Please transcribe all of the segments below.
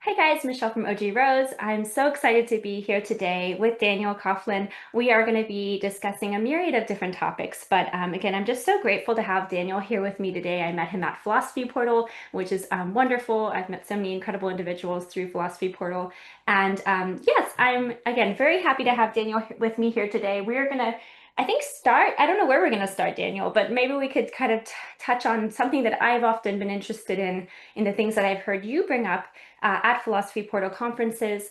Hi guys, Michelle from OG Rose. I'm so excited to be here today with Daniel Coughlan. We are going to be discussing a myriad of different topics, but again, I'm just so grateful to have Daniel here with me today. I met him at Philosophy Portal, which is wonderful. I've met so many incredible individuals through Philosophy Portal, and yes, I'm again very happy to have Daniel with me here today. We're gonna I think start, I don't know where we're going to start, Daniel, but maybe we could kind of touch on something that I've often been interested in the things that I've heard you bring up at Philosophy Portal conferences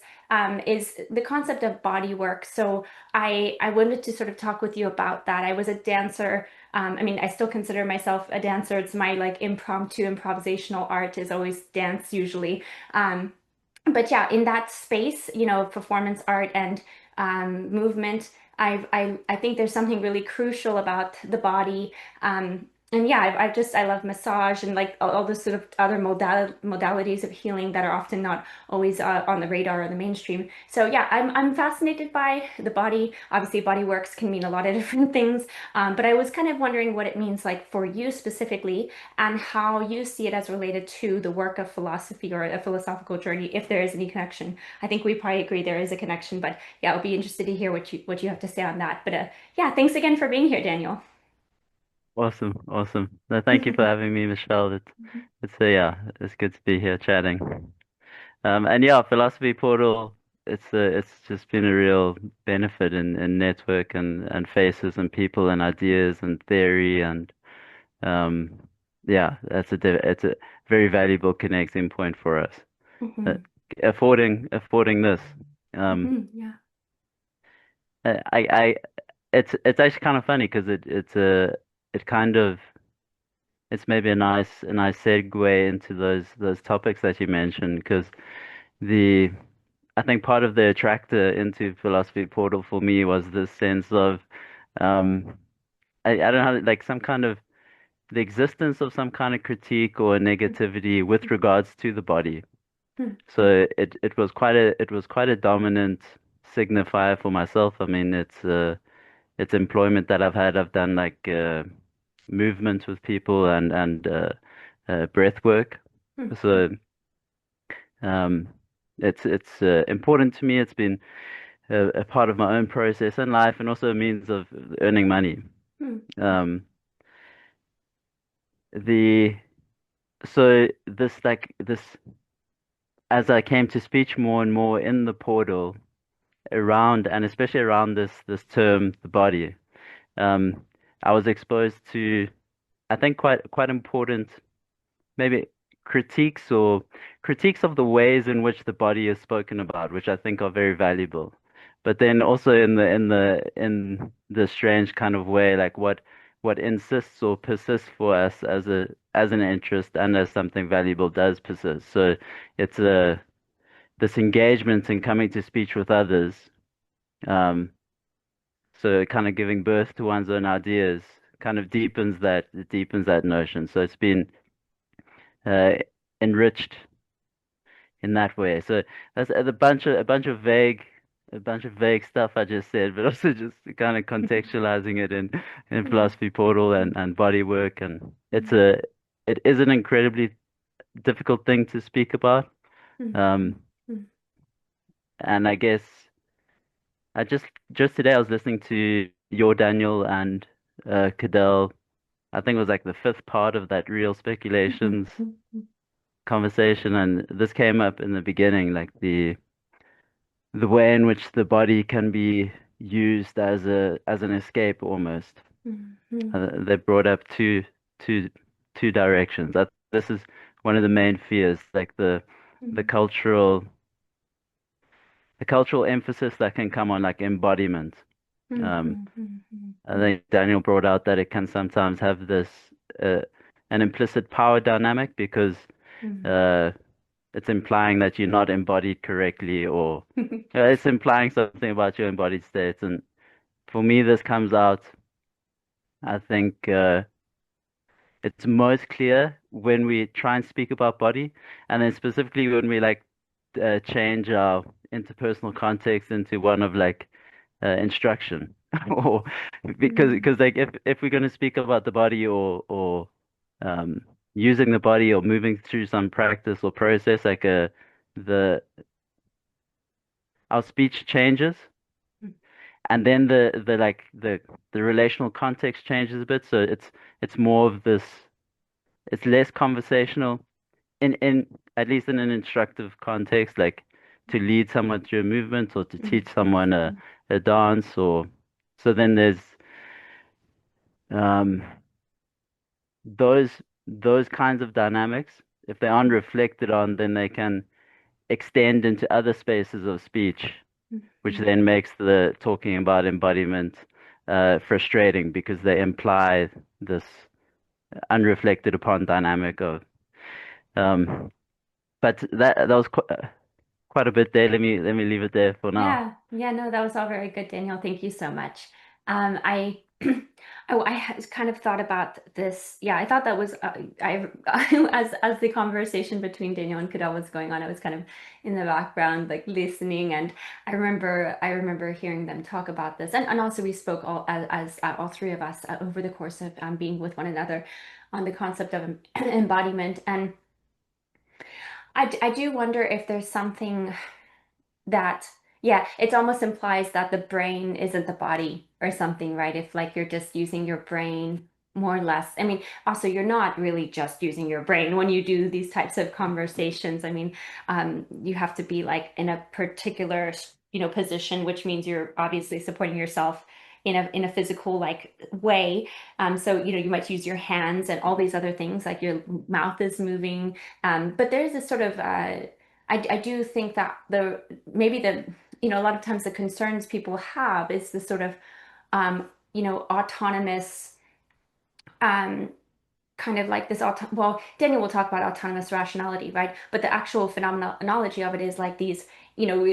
is the concept of body work. So I wanted to sort of talk with you about that. I was a dancer. I mean, I still consider myself a dancer. It's my like impromptu improvisational art is always dance usually. But yeah, in that space, performance art and movement, I think there's something really crucial about the body. And yeah, I love massage and like all the sort of other modalities of healing that are often not always on the radar or the mainstream. So yeah, I'm fascinated by the body. Obviously, body works can mean a lot of different things, but I was kind of wondering what it means like for you specifically and how you see it as related to the work of philosophy or a philosophical journey, if there is any connection. I think we probably agree there is a connection, but yeah, I'll be interested to hear what you have to say on that. But yeah, thanks again for being here, Daniel. Awesome, awesome. No, thank you for having me, Michelle. It's good to be here chatting. And yeah, Philosophy Portal, it's just been a real benefit in network and faces and people and ideas and theory and um yeah, it's a very valuable connecting point for us. Uh, Mhm. affording this. Um, Yeah. I it's actually kind of funny because it kind of it's maybe a nice segue into those topics that you mentioned because the I think part of the attractor into Philosophy Portal for me was this sense of um I don't know like some kind of the existence of some kind of critique or negativity with regards to the body. So it was quite a dominant signifier for myself. I mean it's employment that I've had. I've done like movement with people and breath work. So um, it's important to me. It's been a part of my own process in life and also a means of earning money. Um, the so this as I came to speech more and more in the portal around and especially around this term, the body. Um, I was exposed to I think quite important maybe critiques or critiques of the ways in which the body is spoken about, which I think are very valuable. But then also in the strange kind of way, like what insists or persists for us as an interest and as something valuable does persist. So it's a this engagement in coming to speech with others. Um, so kind of giving birth to one's own ideas kind of deepens that notion. So it's been uh, enriched in that way. So that's a bunch of vague stuff I just said, but also just kind of contextualizing it in Philosophy Portal and body work, and it is an incredibly difficult thing to speak about. Um, and I guess I just today I was listening to your Daniel and Cadell. I think it was like the fifth part of that Real Speculations conversation, and this came up in the beginning, like the way in which the body can be used as an escape almost. They brought up two two directions. That this is one of the main fears, like the cultural the cultural emphasis that can come on like embodiment. Um, I think Daniel brought out that it can sometimes have this uh, an implicit power dynamic because uh, it's implying that you're not embodied correctly, or it's implying something about your embodied states. And for me, this comes out, I think, it's most clear when we try and speak about body, and then specifically when we like change our interpersonal context into one of like instruction, or because like if we're going to speak about the body or um, using the body or moving through some practice or process, like the our speech changes, and then the relational context changes a bit. So it's more of this. It's less conversational in at least in an instructive context, like to lead someone through a movement or to teach someone a dance or so. Then there's um, those those kinds of dynamics. If they aren't reflected on, then they can extend into other spaces of speech, which Mhm. then makes the talking about embodiment frustrating because they imply this unreflected upon dynamic of. Um, but that was quite a bit there. Let me leave it there for now. Yeah, yeah, no, that was all very good, Daniel. Thank you so much. I, I had kind of thought about this. Yeah, I thought that was I as the conversation between Daniel and Cadell was going on, I was kind of in the background, like listening, and I remember hearing them talk about this, and also we spoke as all three of us over the course of being with one another on the concept of embodiment, and I do wonder if there's something that yeah, it almost implies that the brain isn't the body or something, right? If like you're just using your brain more or less. I mean, also you're not really just using your brain when you do these types of conversations. I mean, you have to be like in a particular, position, which means you're obviously supporting yourself in a physical like way. So you might use your hands and all these other things, like your mouth is moving. But there's this sort of I do think that maybe a lot of times the concerns people have is the sort of autonomous um kind of like this well, Daniel will talk about autonomous rationality, right? But the actual phenomenology of it is like these, you know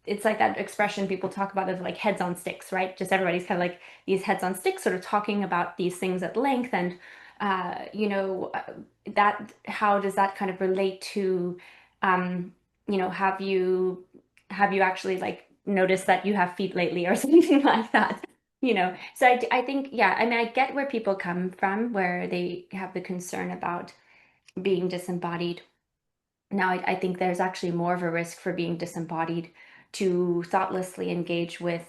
it's like that expression people talk about of like heads on sticks, right? Just everybody's kind of like these heads on sticks sort of talking about these things at length, and uh you know uh, that how does that kind of relate to um have you actually like noticed that you have feet lately or something like that? So I think, yeah, I mean, I get where people come from, where they have the concern about being disembodied. Now, I think there's actually more of a risk for being disembodied to thoughtlessly engage with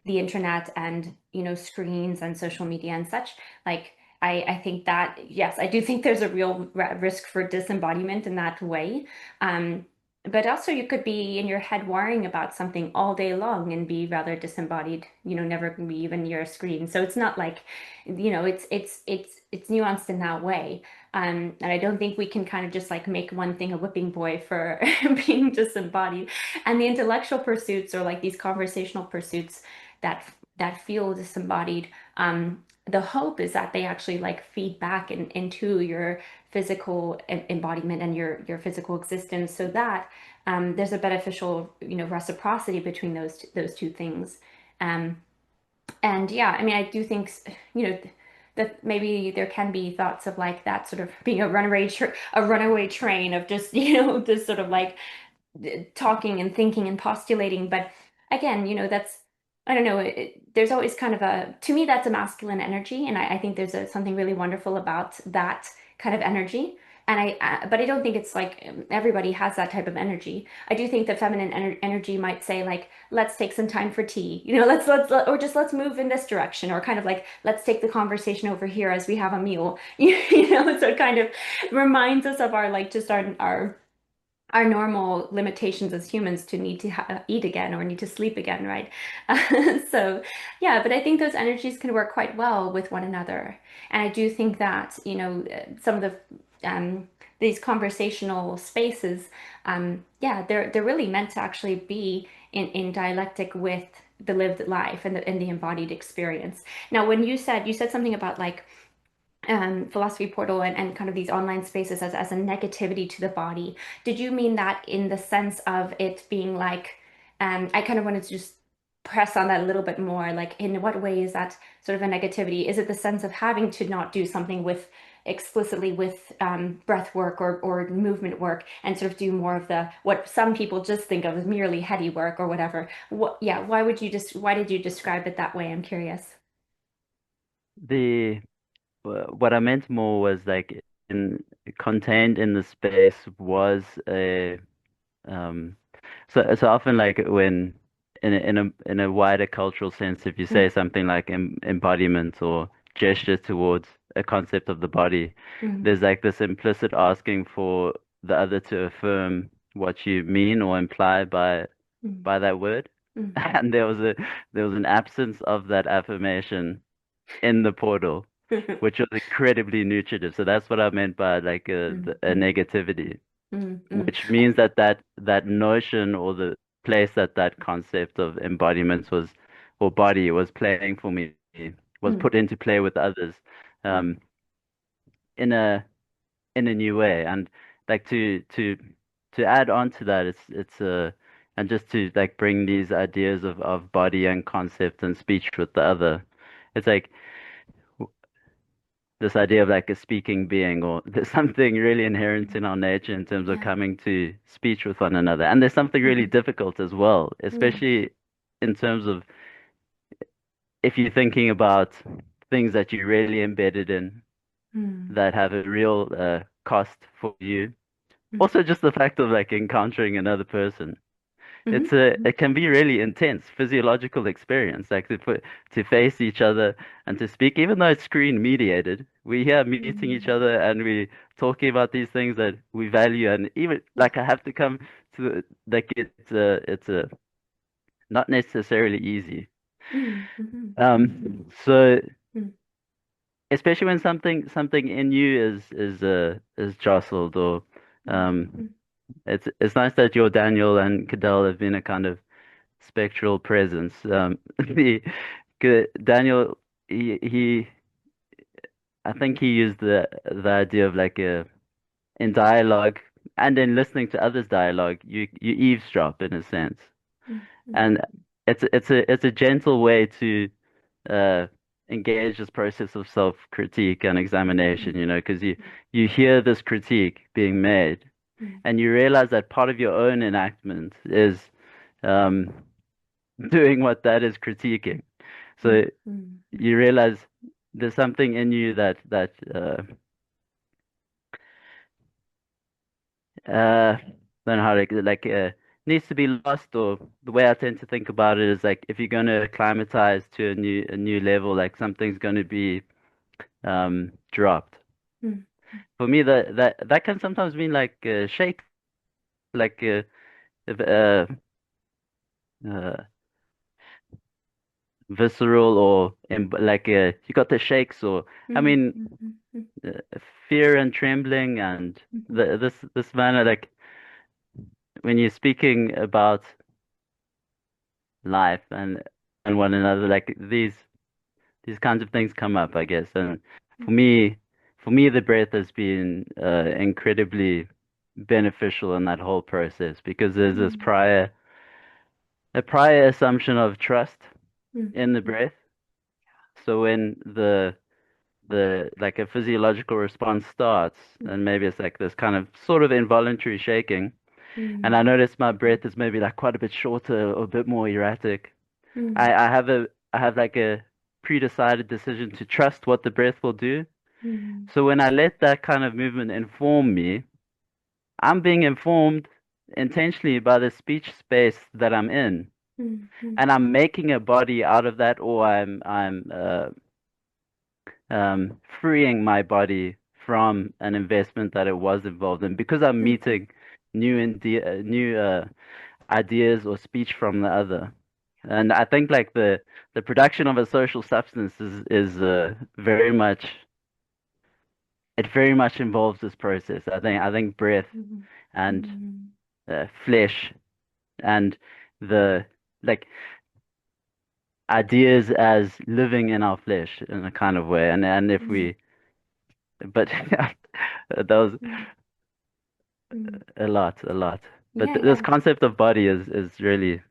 the internet and, screens and social media and such. Like, I think that, yes, I do think there's a real risk for disembodiment in that way. Um, but also you could be in your head worrying about something all day long and be rather disembodied, never be even near a screen. So it's not like, it's nuanced in that way. And I don't think we can kind of just like make one thing a whipping boy for being disembodied. And the intellectual pursuits or like these conversational pursuits that that feel disembodied, the hope is that they actually like feed back into your physical embodiment and your physical existence, so that there's a beneficial reciprocity between those two things. Um, and yeah, I mean, I do think, you know, that maybe there can be thoughts of like that sort of being a runaway train of just, this sort of like talking and thinking and postulating. But again, that's, I don't know, there's always kind of to me, that's a masculine energy. And I think there's something really wonderful about that kind of energy. And but I don't think it's like everybody has that type of energy. I do think the feminine energy might say like, let's take some time for tea, or just let's move in this direction, or kind of like, let's take the conversation over here as we have a meal, so it kind of reminds us of our, like, just our normal limitations as humans to need to eat again or need to sleep again, right? So, yeah, but I think those energies can work quite well with one another. And I do think that, some of these conversational spaces, yeah, they're really meant to actually be in dialectic with the lived life and the embodied experience. Now, when you said something about like philosophy portal and kind of these online spaces as a negativity to the body. Did you mean that in the sense of it being like, I kind of wanted to just press on that a little bit more, like in what way is that sort of a negativity? Is it the sense of having to not do something with explicitly with breath work or movement work and sort of do more of the what some people just think of as merely heady work or whatever? Yeah, why did you describe it that way? I'm curious. The what I meant more was like in contained in the space was Um, so often like when in a wider cultural sense, if you say something like embodiment or gesture towards a concept of the body, Mm, there's like this implicit asking for the other to affirm what you mean or imply mm, by that word. mm, And there was an absence of that affirmation in the portal, mm, which was incredibly nutritive. So that's what I meant by like mm, a mm, negativity, mm, mm, which means that notion or the place that concept of embodiment was or body was playing for me was mm, put into play with others mm, um, in a new way. And like to add on to that, it's and just to like bring these ideas of body and concept and speech with the other. It's like this idea of like a speaking being, or there's something really inherent in our nature in terms of yeah. coming to speech with one another. And there's something really Mhm, difficult as well, mm, especially in terms of if you're thinking about things that you're really embedded in mm, that have a real cost for you. mm, Also, just the fact of like encountering another person. mhm, mhm, It can be really intense physiological experience, like to face each other and to speak, even though it's screen mediated. We here meeting each mm, other and we talking about these things that we value, and even yeah. like I have to come to like it's not necessarily easy. Mm, mhm, So mm, especially when something in you is jostled or mm, um mm, it's nice that your Daniel and Cadell have been a kind of spectral presence. The Daniel, he, I think he used the idea of like a in dialogue and in listening to others' dialogue, you eavesdrop in a sense, mm, mm, and it's a gentle way to uh engage this process of self-critique and examination, mm, because you hear this critique being made, mm, and you realize that part of your own enactment is um doing what that is critiquing. mm, So mm, you realize there's something in you that don't know how to needs to be lost. Or the way I tend to think about it is like if you're going to acclimatize to a new level, like something's going to be dropped. mm, For me, that can sometimes mean like shake, like if, uh, visceral or like you got the shakes, or I mm, mean mm, mm, mm, uh, fear and trembling and mhm, this manner, like when you're speaking about life and one another, like these kinds of things come up, I guess. And for mm, me, the breath has been incredibly beneficial in that whole process because there's this mm, a prior assumption of trust mm, in the mm, breath. So when the like a physiological response starts, mm, and maybe it's like this kind of sort of involuntary shaking, and I mm, notice my breath is maybe like quite a bit shorter or a bit more erratic. mm, I have like a pre-decided decision to trust what the breath will do. mm, So when I let that kind of movement inform me, I'm being informed intentionally by the speech space that I'm in, mm, mm, and I'm making a body out of that, or I'm freeing my body from an investment that it was involved in because I'm mhm, meeting new ideas or speech from the other. And I think like the production of a social substance is very much it very much involves this process. I think breath mhm, and mm, flesh and the like ideas as living in our flesh in a kind of way. And if mm, we but that was mm, mm. a lot. But Yeah, this yeah. concept of body is really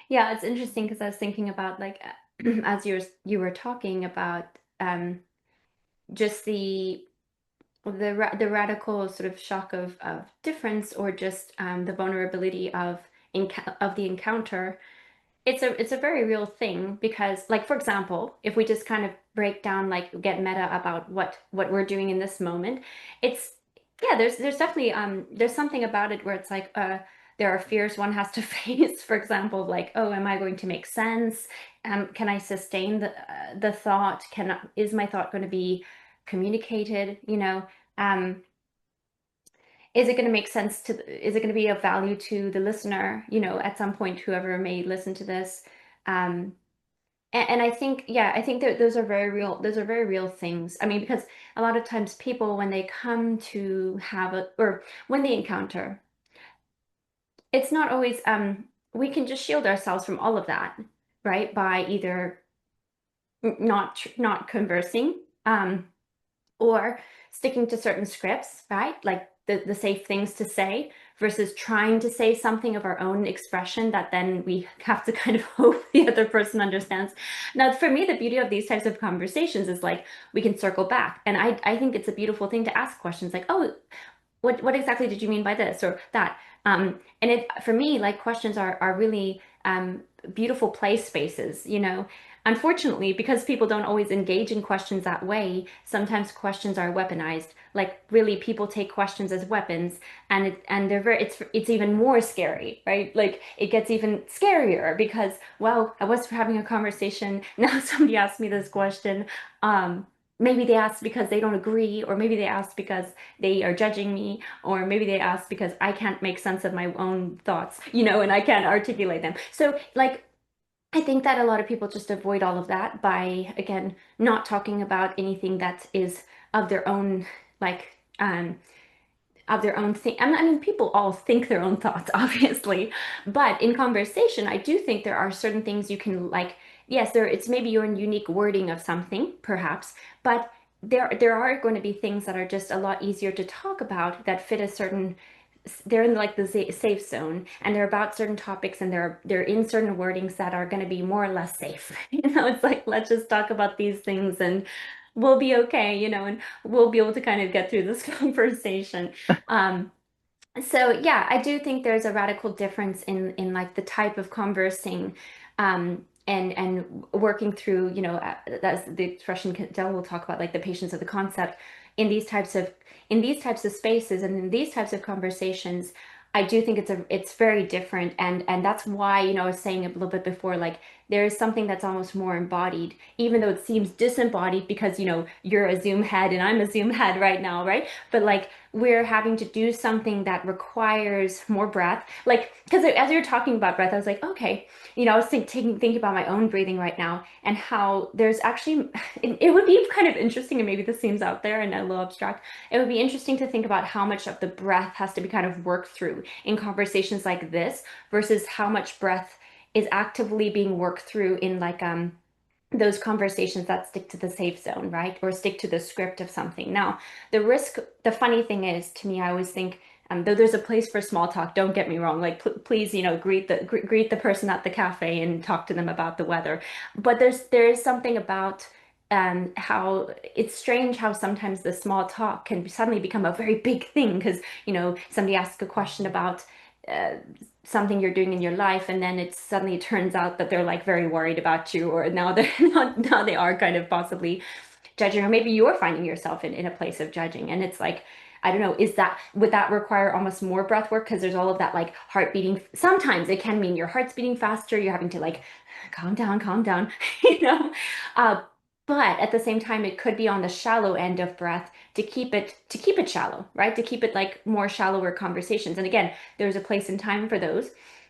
Yeah, it's interesting because I was thinking about like as you were talking about um just the radical sort of shock of difference or just the vulnerability of the encounter. It's a very real thing because like for example, if we just kind of break down like get meta about what we're doing in this moment, it's yeah, there's definitely there's something about it where it's like there are fears one has to face, for example, like, oh, am I going to make sense? Can I sustain the thought? Is my thought going to be communicated? Um, is it going to make sense is it going to be of value to the listener, at some point, whoever may listen to this? Um, and I think, yeah, I think that those are very real things. I mean, because a lot of times people, when they come to or when they encounter, it's not always, we can just shield ourselves from all of that, right? By either not conversing, or sticking to certain scripts, right? Like the safe things to say versus trying to say something of our own expression that then we have to kind of hope the other person understands. Now, for me, the beauty of these types of conversations is like we can circle back. And I think it's a beautiful thing to ask questions like, oh, what exactly did you mean by this or that? And it for me, like questions are really beautiful play spaces, Unfortunately, because people don't always engage in questions that way, sometimes questions are weaponized. Like really, people take questions as weapons, and they're it's even more scary, right? Like it gets even scarier because, well, I was having a conversation. Now somebody asked me this question. Maybe they asked because they don't agree, or maybe they asked because they are judging me, or maybe they asked because I can't make sense of my own thoughts, and I can't articulate them. So, like, I think that a lot of people just avoid all of that by, again, not talking about anything that is of their own, like, of their own thing. I mean, people all think their own thoughts, obviously, but in conversation, I do think there are certain things you can like. Yes, it's maybe your unique wording of something, perhaps, but there are going to be things that are just a lot easier to talk about that fit a certain. They're in like the safe zone, and they're about certain topics, and they're in certain wordings that are going to be more or less safe. It's like let's just talk about these things, and we'll be okay, and we'll be able to kind of get through this conversation. Um, so yeah, I do think there's a radical difference in like the type of conversing, and working through, that's the expression Dell will talk about, like the patience of the concept in these types of spaces and in these types of conversations. I do think it's very different, and that's why, I was saying a little bit before, like there is something that's almost more embodied, even though it seems disembodied because, you're a Zoom head and I'm a Zoom head right now, right? But like we're having to do something that requires more breath. Like, because as you're talking about breath, I was like, okay, I was thinking about my own breathing right now and how there's actually, it would be kind of interesting, and maybe this seems out there and a little abstract. It would be interesting to think about how much of the breath has to be kind of worked through in conversations like this versus how much breath is actively being worked through in like those conversations that stick to the safe zone, right? Or stick to the script of something. Now, the funny thing is, to me, I always think, though there's a place for small talk, don't get me wrong. Like, please, greet the person at the cafe and talk to them about the weather. But there is something about how it's strange how sometimes the small talk can suddenly become a very big thing because, somebody asks a question about uh, something you're doing in your life, and then it suddenly turns out that they're like very worried about you, or now they're not, now they are kind of possibly judging, or maybe you're finding yourself in a place of judging, and it's like, I don't know, would that require almost more breath work because there's all of that like heart beating. Sometimes it can mean your heart's beating faster, you're having to like calm down, you know uh but at the same time, it could be on the shallow end of breath to keep it shallow, right? To keep it like more shallower conversations. And again, there's a place and time for those.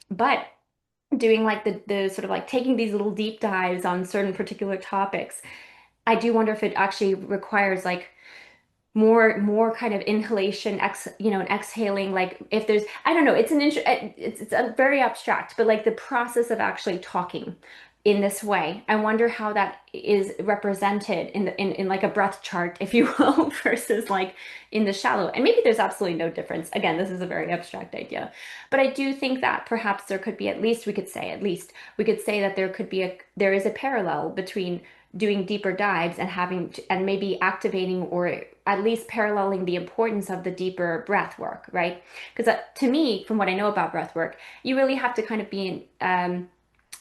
But doing like the sort of like taking these little deep dives on certain particular topics, I do wonder if it actually requires like more kind of inhalation, and exhaling. Like if there's, I don't know, it's a very abstract, but like the process of actually talking in this way, I wonder how that is represented in like a breath chart, if you will, versus like in the shallow. And maybe there's absolutely no difference. Again, this is a very abstract idea, but I do think that perhaps there could be, we could say that there is a parallel between doing deeper dives and and maybe activating, or at least paralleling, the importance of the deeper breath work, right? Because to me, from what I know about breath work, you really have to kind of be in,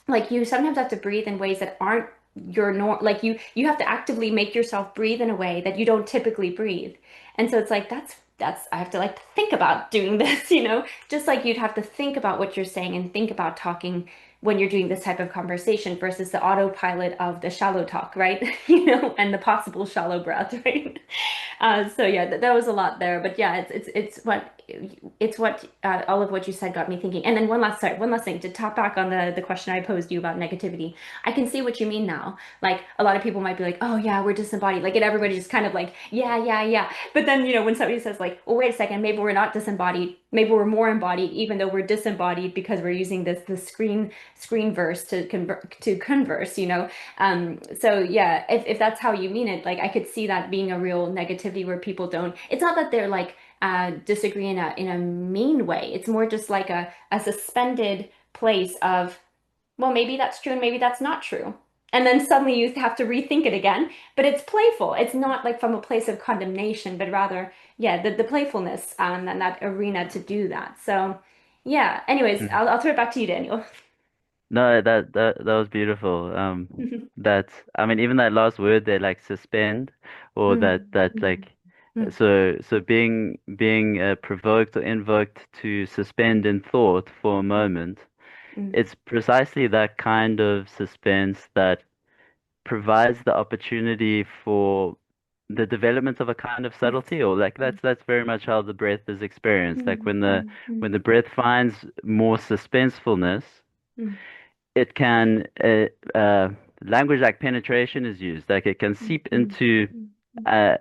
like you sometimes have to breathe in ways that aren't your norm. Like you have to actively make yourself breathe in a way that you don't typically breathe. And so it's like that's I have to like think about doing this, just like you'd have to think about what you're saying and think about talking when you're doing this type of conversation versus the autopilot of the shallow talk, right? And the possible shallow breath, right? So yeah, that was a lot there, but yeah, it's what all of what you said got me thinking. And then one last thing to top back on the question I posed you about negativity. I can see what you mean now. Like a lot of people might be like, oh yeah, we're disembodied. Like and everybody just kind of like, yeah, yeah, yeah. But then when somebody says like, well, wait a second, maybe we're not disembodied, maybe we're more embodied, even though we're disembodied because we're using this screen verse to converse. So yeah, if that's how you mean it, like I could see that being a real negativity where people don't. It's not that they're like disagree in a mean way. It's more just like a suspended place of, well, maybe that's true and maybe that's not true. And then suddenly you have to rethink it again. But it's playful. It's not like from a place of condemnation, but rather, yeah, the playfulness and that arena to do that. So yeah. Anyways, Mhm. I'll throw it back to you, Daniel. No, that was beautiful. That I mean, even that last word there, like suspend, or Mm, that mm, like, mm, so being provoked or invoked to suspend in thought for a mm, moment. mm. It's precisely that kind of suspense that provides the opportunity for the development of a kind of Yes. subtlety, or like Mm, that's very much how the breath is experienced. Like mm, when the mm, mm, when the breath finds more suspensefulness, mm, it can language like penetration is used. Like it can mm, seep mm, into mm, uh,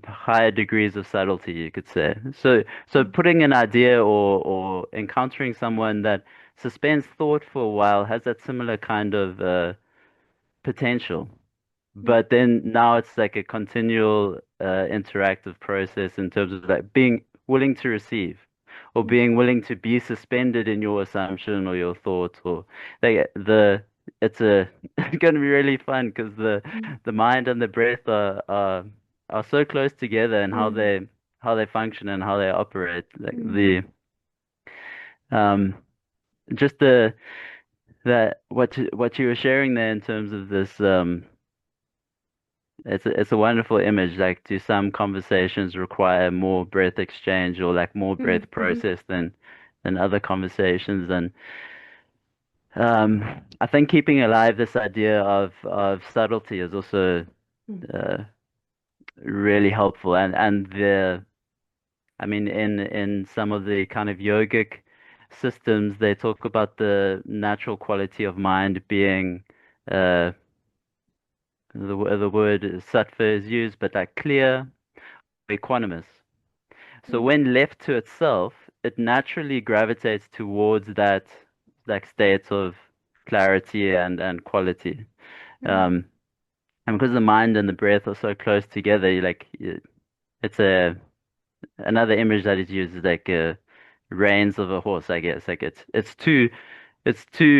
higher degrees of subtlety, you could say. So mm, putting an idea or encountering someone that suspends thought for a while has that similar kind of potential. mm, But then now it's like a continual interactive process in terms of like being willing to receive or mm, being willing to be suspended in your assumption or your thoughts or like the it's a it's going to be really fun because mm, the mind and the breath are so close together and mm, how they function and how they operate like mm, the um just the that what you were sharing there in terms of this it's a wonderful image. Like, do some conversations require more breath exchange or like more mm, breath mhm, process than other conversations? And I think keeping alive this idea of subtlety is also mm, uh, really helpful. And the I mean, in some of the kind of yogic systems, they talk about the natural quality of mind being uh, the word sattva is used, but like clear, equanimous. So mm, when left to itself, it naturally gravitates towards that like state of clarity and quality. mm, Um, and because the mind and the breath are so close together, it's a another image that is used is like reins of a horse, I guess. Like it's two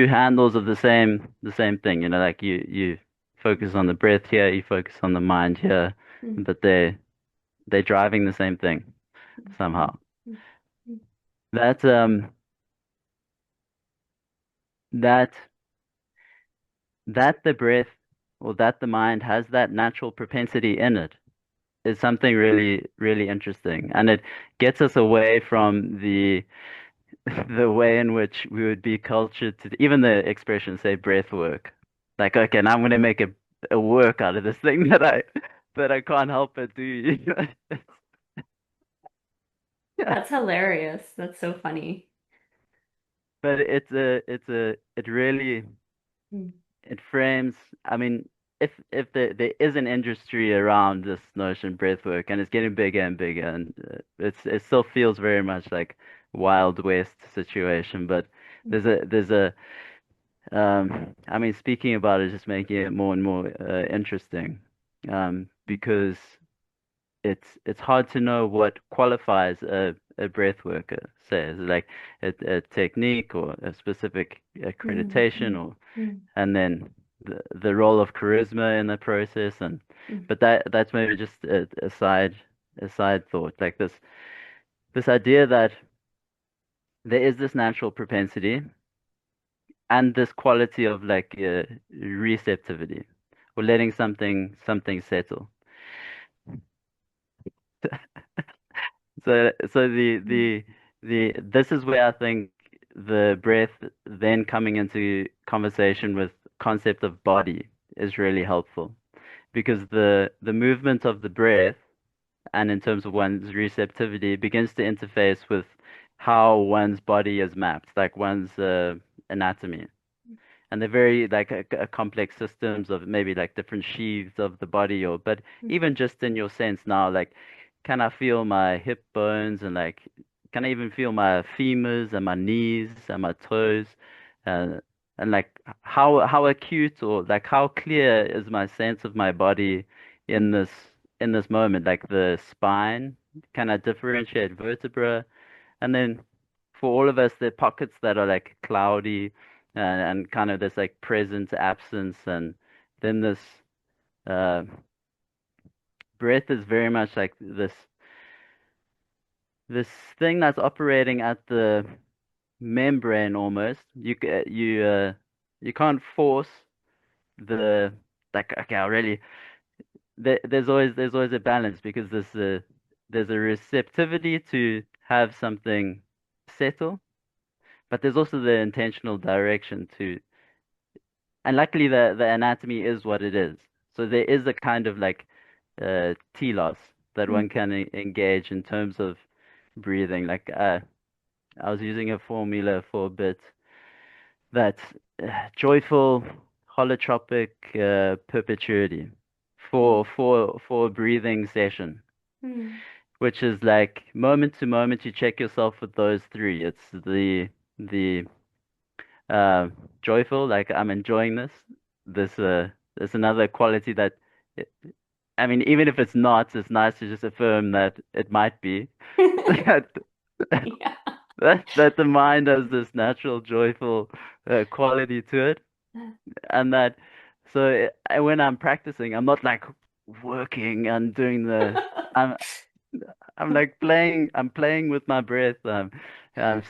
handles of the same thing. Like you focus on the breath here, you focus on the mind here, mm, but they're driving the same thing mm, somehow. mm, mm, That that that the breath or that the mind has that natural propensity in it is something really, really interesting. And it gets us away from the the way in which we would be cultured to even the expression say breath work. Like, okay, now I'm gonna make a work out of this thing that I can't help but do. Yeah. That's hilarious. That's so funny. But it really Mm, it frames, I mean, if there is an industry around this notion breathwork and it's getting bigger and bigger and it still feels very much like Wild West situation, but mm, there's a I mean speaking about it just making it more and more interesting because it's hard to know what qualifies a breath worker, say, is it like a technique or a specific mm, accreditation mm, or mm, and then the role of charisma in the process and mm, but that's maybe just a side thought like this idea that there is this natural propensity and this quality of like receptivity or letting something settle. So Mm, the this is where I think the breath then coming into conversation with concept of body is really helpful because the movement of the breath and in terms of one's receptivity begins to interface with how one's body is mapped, like one's anatomy. And they're very like a complex systems of maybe like different sheaths of the body or but mm, even just in your sense now like can I feel my hip bones and like can I even feel my femurs and my knees and my toes uh, and like how acute or like how clear is my sense of my body mm, in this moment like the spine, can I differentiate vertebra, and then for all of us, there are pockets that are like cloudy and kind of this like present absence, and then this uh, breath is very much like this thing that's operating at the membrane almost. You can't force the like okay, I really there's always a balance because there's a receptivity to have something settle, but there's also the intentional direction to, and luckily the anatomy is what it is. So there is a kind of like telos that mm, one can engage in terms of breathing. Like I was using a formula for a bit that joyful holotropic perpetuity mm, for a breathing session, mm, which is like moment to moment you check yourself with those three. It's the uh, joyful, like I'm enjoying this. There's another quality that, I mean, even if it's not, it's nice to just affirm that it might be. That yeah. that the mind has this natural joyful quality to it, and that so when I'm practicing, I'm not like working and doing the. I'm I'm like playing. I'm playing with my breath. I'm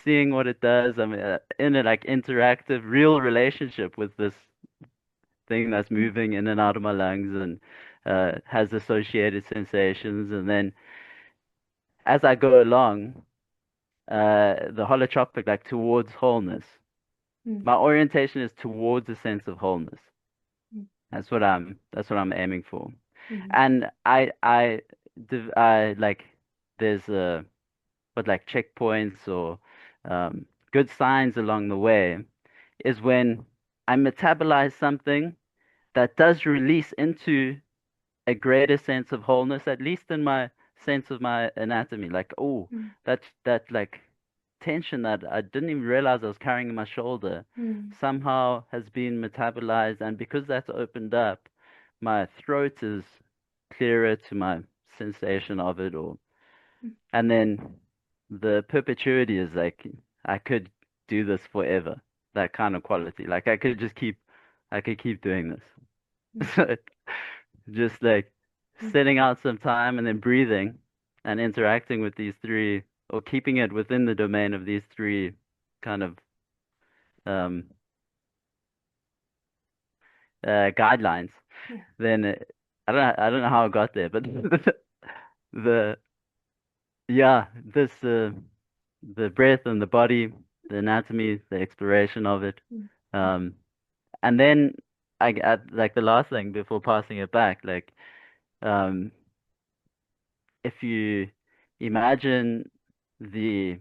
seeing what it does. I'm in a like interactive, real relationship with this thing that's Mm, moving in and out of my lungs and has associated sensations. And then as I go along, the holotropic, like towards wholeness. mm, My orientation is towards a sense of wholeness. mm, That's what I'm aiming for. mm, And I like there's but like checkpoints or good signs along the way is when I metabolize something that does release into a greater sense of wholeness, at least in my sense of my anatomy. Like, oh, mm, that like tension that I didn't even realize I was carrying in my shoulder mm, somehow has been metabolized, and because that's opened up, my throat is clearer to my sensation of it, or mm, and then the perpetuity is like I could do this forever. That kind of quality. Like I could keep doing this. mm, So just like mm, setting out some time and then breathing and interacting with these three or keeping it within the domain of these three kind of um, guidelines, yeah. then I don't know how I got there, but the yeah, the breath and the body, the anatomy, the exploration of it. Mm, Um, and then like the last thing before passing it back, like um, if you imagine the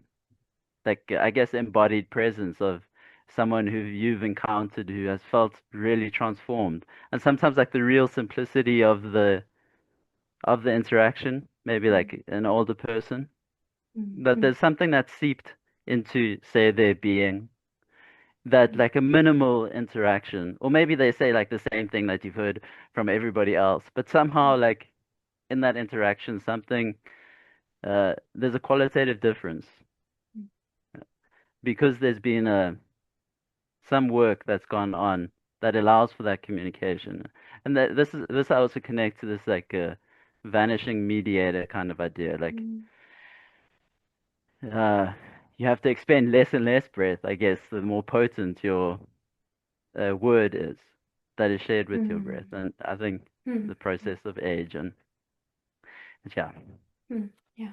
like I guess embodied presence of someone who you've encountered who has felt really transformed, and sometimes like the real simplicity of the interaction, maybe mm, like an older person, mm, that mm, there's something that's seeped into, say, their being, that mm, like a minimal interaction, or maybe they say like the same thing that you've heard from everybody else, but somehow like in that interaction, something there's a qualitative difference mm, because there's been some work that's gone on that allows for that communication, and that this I also connect to this like vanishing mediator kind of idea, like mm, uh, you have to expend less and less breath, I guess, the more potent your word is that is shared with your breath. mm, And I think mm, the process of age and yeah. mm, yeah.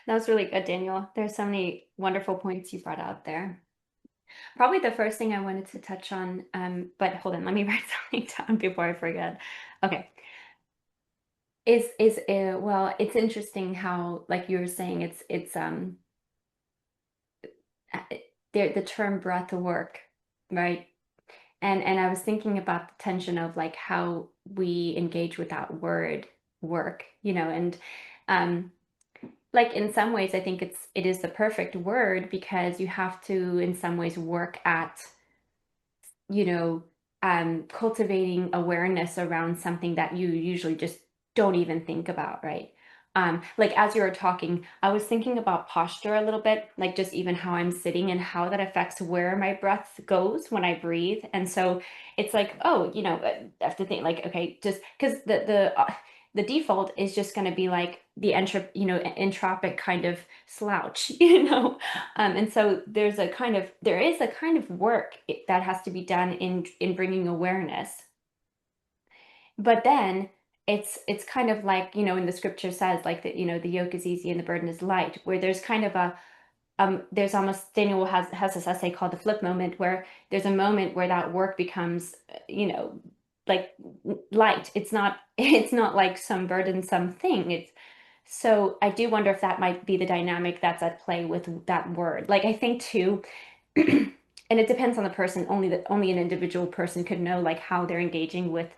That was really good, Daniel. There's so many wonderful points you brought out there. Probably the first thing I wanted to touch on, but hold on, let me write something down before I forget. Okay. Well, it's interesting how, like you were saying, it's uh, the term breath work, right? And I was thinking about the tension of like how we engage with that word work, and um like in some ways I think it is the perfect word because you have to in some ways work at you know, cultivating awareness around something that you usually just don't even think about, right? Like as you were talking, I was thinking about posture a little bit, like just even how I'm sitting and how that affects where my breath goes when I breathe. And so it's like, oh, I have to think like, okay, just because the default is just going to be like the entropic kind of slouch, and so there is a kind of work that has to be done in bringing awareness. But then it's kind of like, in the scripture says like that, the yoke is easy and the burden is light, where there's kind of a there's almost Daniel has this essay called the flip moment, where there's a moment where that work becomes, like light. It's not like some burdensome thing. It's so I do wonder if that might be the dynamic that's at play with that word. Like I think too, and it depends on the person. Only an individual person could know like how they're engaging with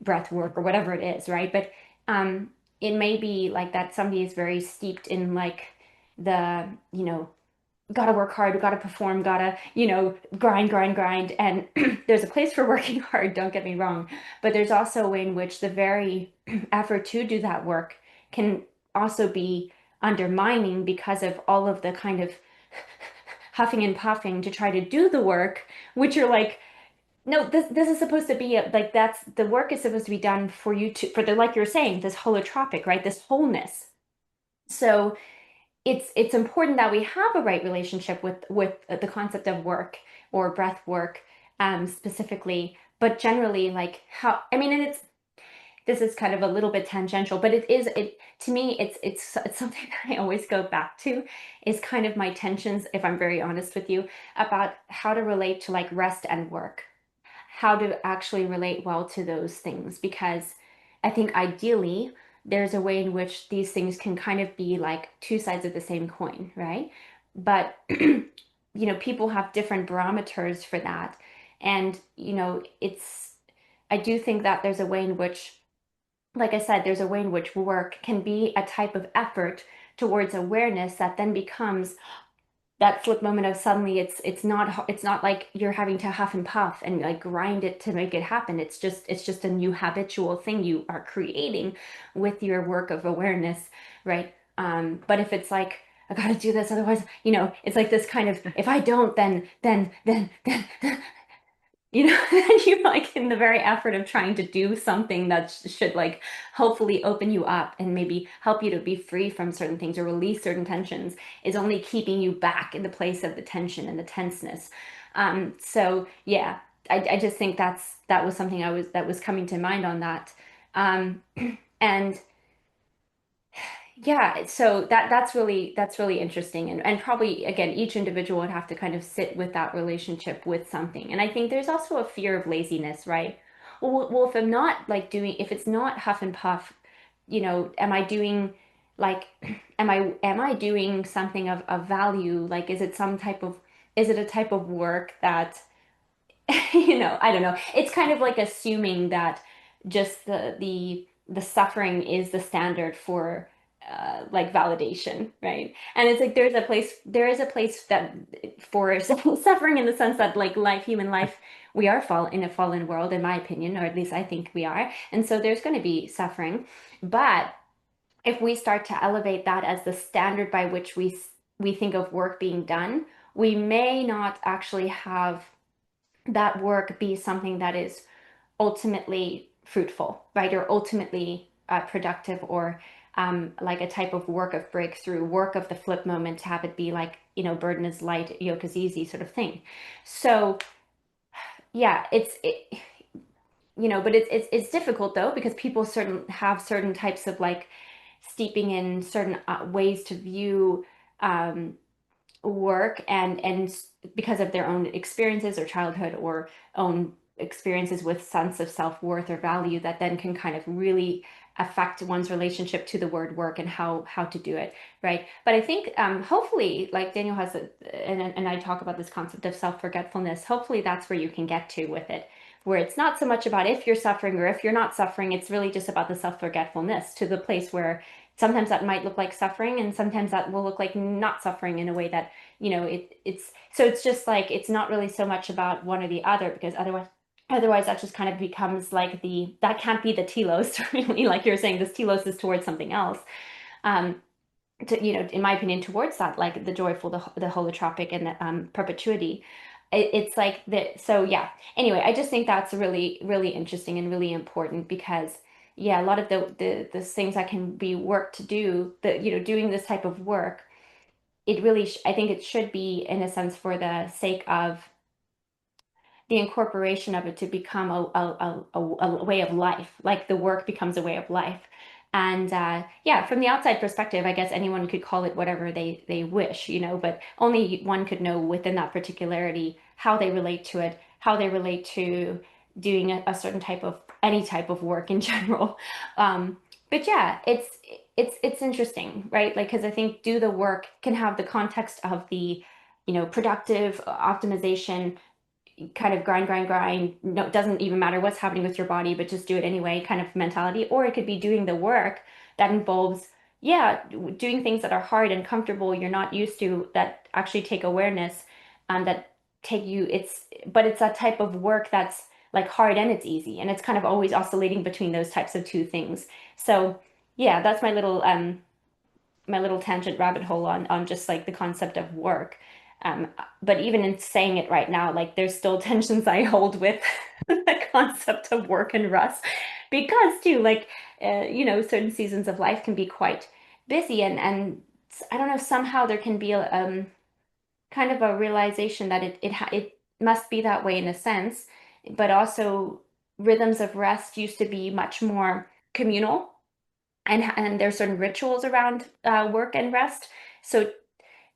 breath work or whatever it is, right? But um, it may be like that somebody is very steeped in like the gotta work hard, gotta perform, gotta grind, grind, grind, and there's a place for working hard. Don't get me wrong, but there's also a way in which the very effort to do that work can also be undermining because of all of the kind of huffing and puffing to try to do the work, which are like, no, this is supposed to be like that's the work is supposed to be done for you to for the like you're saying, this holotropic, right? This wholeness. So it's important that we have a right relationship with the concept of work or breath work, specifically, but generally like how I mean, and it's this is kind of a little bit tangential, but it to me it's something that I always go back to is kind of my tensions, if I'm very honest with you, about how to relate to like rest and work, how to actually relate well to those things, because I think ideally there's a way in which these things can kind of be like two sides of the same coin, right? But people have different barometers for that. And it's I do think that there's a way in which, like I said, there's a way in which work can be a type of effort towards awareness that then becomes that flip moment of suddenly it's not like you're having to huff and puff and like grind it to make it happen. It's just a new habitual thing you are creating with your work of awareness, right? But if it's like I gotta do this, otherwise, it's like this kind of if I don't, then you're like in the very effort of trying to do something that should like hopefully open you up and maybe help you to be free from certain things or release certain tensions is only keeping you back in the place of the tension and the tenseness. So yeah, I just think that was something that was coming to mind on that. And yeah, so that's really interesting, and probably again each individual would have to kind of sit with that relationship with something. And I think there's also a fear of laziness, right? Well, if I'm not like doing if it's not huff and puff, am I doing like am I doing something of value? Like is it a type of work that I don't know. It's kind of like assuming that just the suffering is the standard for like validation, right? And it's like there is a place that for suffering in the sense that like human life, we are fall in a fallen world, in my opinion, or at least I think we are. And so there's going to be suffering. But if we start to elevate that as the standard by which we think of work being done, we may not actually have that work be something that is ultimately fruitful, right? Or ultimately productive, or like a type of work of breakthrough, work of the flip moment, to have it be like, burden is light, yoke is easy sort of thing. So yeah, but it's difficult though, because people certain have certain types of like steeping in certain ways to view um, work and because of their own experiences or childhood or own experiences with sense of self-worth or value that then can kind of really affect one's relationship to the word work and how to do it, right? But I think hopefully, like Daniel has and I talk about this concept of self-forgetfulness, hopefully that's where you can get to with it, where it's not so much about if you're suffering or if you're not suffering, it's really just about the self-forgetfulness to the place where sometimes that might look like suffering and sometimes that will look like not suffering in a way that it's so it's just like it's not really so much about one or the other because otherwise that just kind of becomes like the that can't be the telos really, like you're saying this telos is towards something else, um in my opinion, towards that, like the joyful, the holotropic, and the perpetuity. It's like that. So yeah. Anyway, I just think that's really, really interesting and really important because yeah, a lot of the things that can be work to do, doing this type of work, it really, I think it should be in a sense for the sake of the incorporation of it to become a way of life, like the work becomes a way of life. And yeah, from the outside perspective, I guess anyone could call it whatever they wish, but only one could know within that particularity how they relate to it, how they relate to doing a certain type of any type of work in general. But yeah, it's interesting, right? Like because I think do the work can have the context of the productive optimization kind of grind. No, it doesn't even matter what's happening with your body, but just do it anyway kind of mentality. Or it could be doing the work that involves, yeah, doing things that are hard and comfortable, you're not used to, that actually take awareness, that take you, but it's a type of work that's like hard and it's easy. And it's kind of always oscillating between those types of two things. So yeah, that's my little tangent rabbit hole on just like the concept of work. But even in saying it right now, like there's still tensions I hold with the concept of work and rest because too, like certain seasons of life can be quite busy and I don't know, somehow there can be a kind of a realization that it must be that way in a sense, but also rhythms of rest used to be much more communal and there's certain rituals around work and rest. So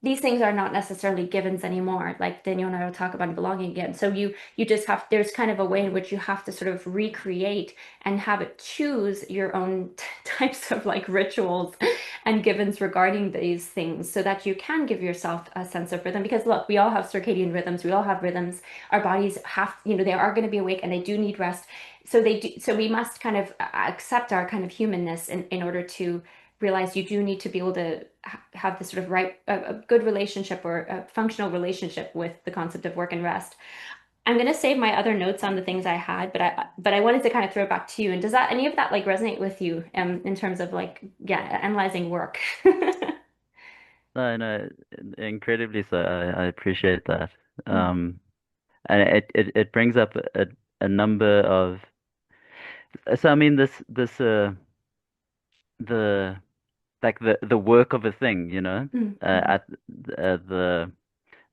these things are not necessarily givens anymore. Like Daniel and I will talk about belonging again. So you just have there's kind of a way in which you have to sort of recreate and have it choose your own types of like rituals and givens regarding these things so that you can give yourself a sense of rhythm. Because look, we all have circadian rhythms, we all have rhythms. Our bodies have, they are going to be awake and they do need rest. So they do, so we must kind of accept our kind of humanness in order to realize you do need to be able to have this sort of a good relationship or a functional relationship with the concept of work and rest. I'm going to save my other notes on the things I had, but I wanted to kind of throw it back to you. And does that any of that like resonate with you in terms of like yeah, analyzing work? No, no, incredibly so. I appreciate that. Mm, And it brings up a number of so I mean this the like the work of a thing, mm, mhm, at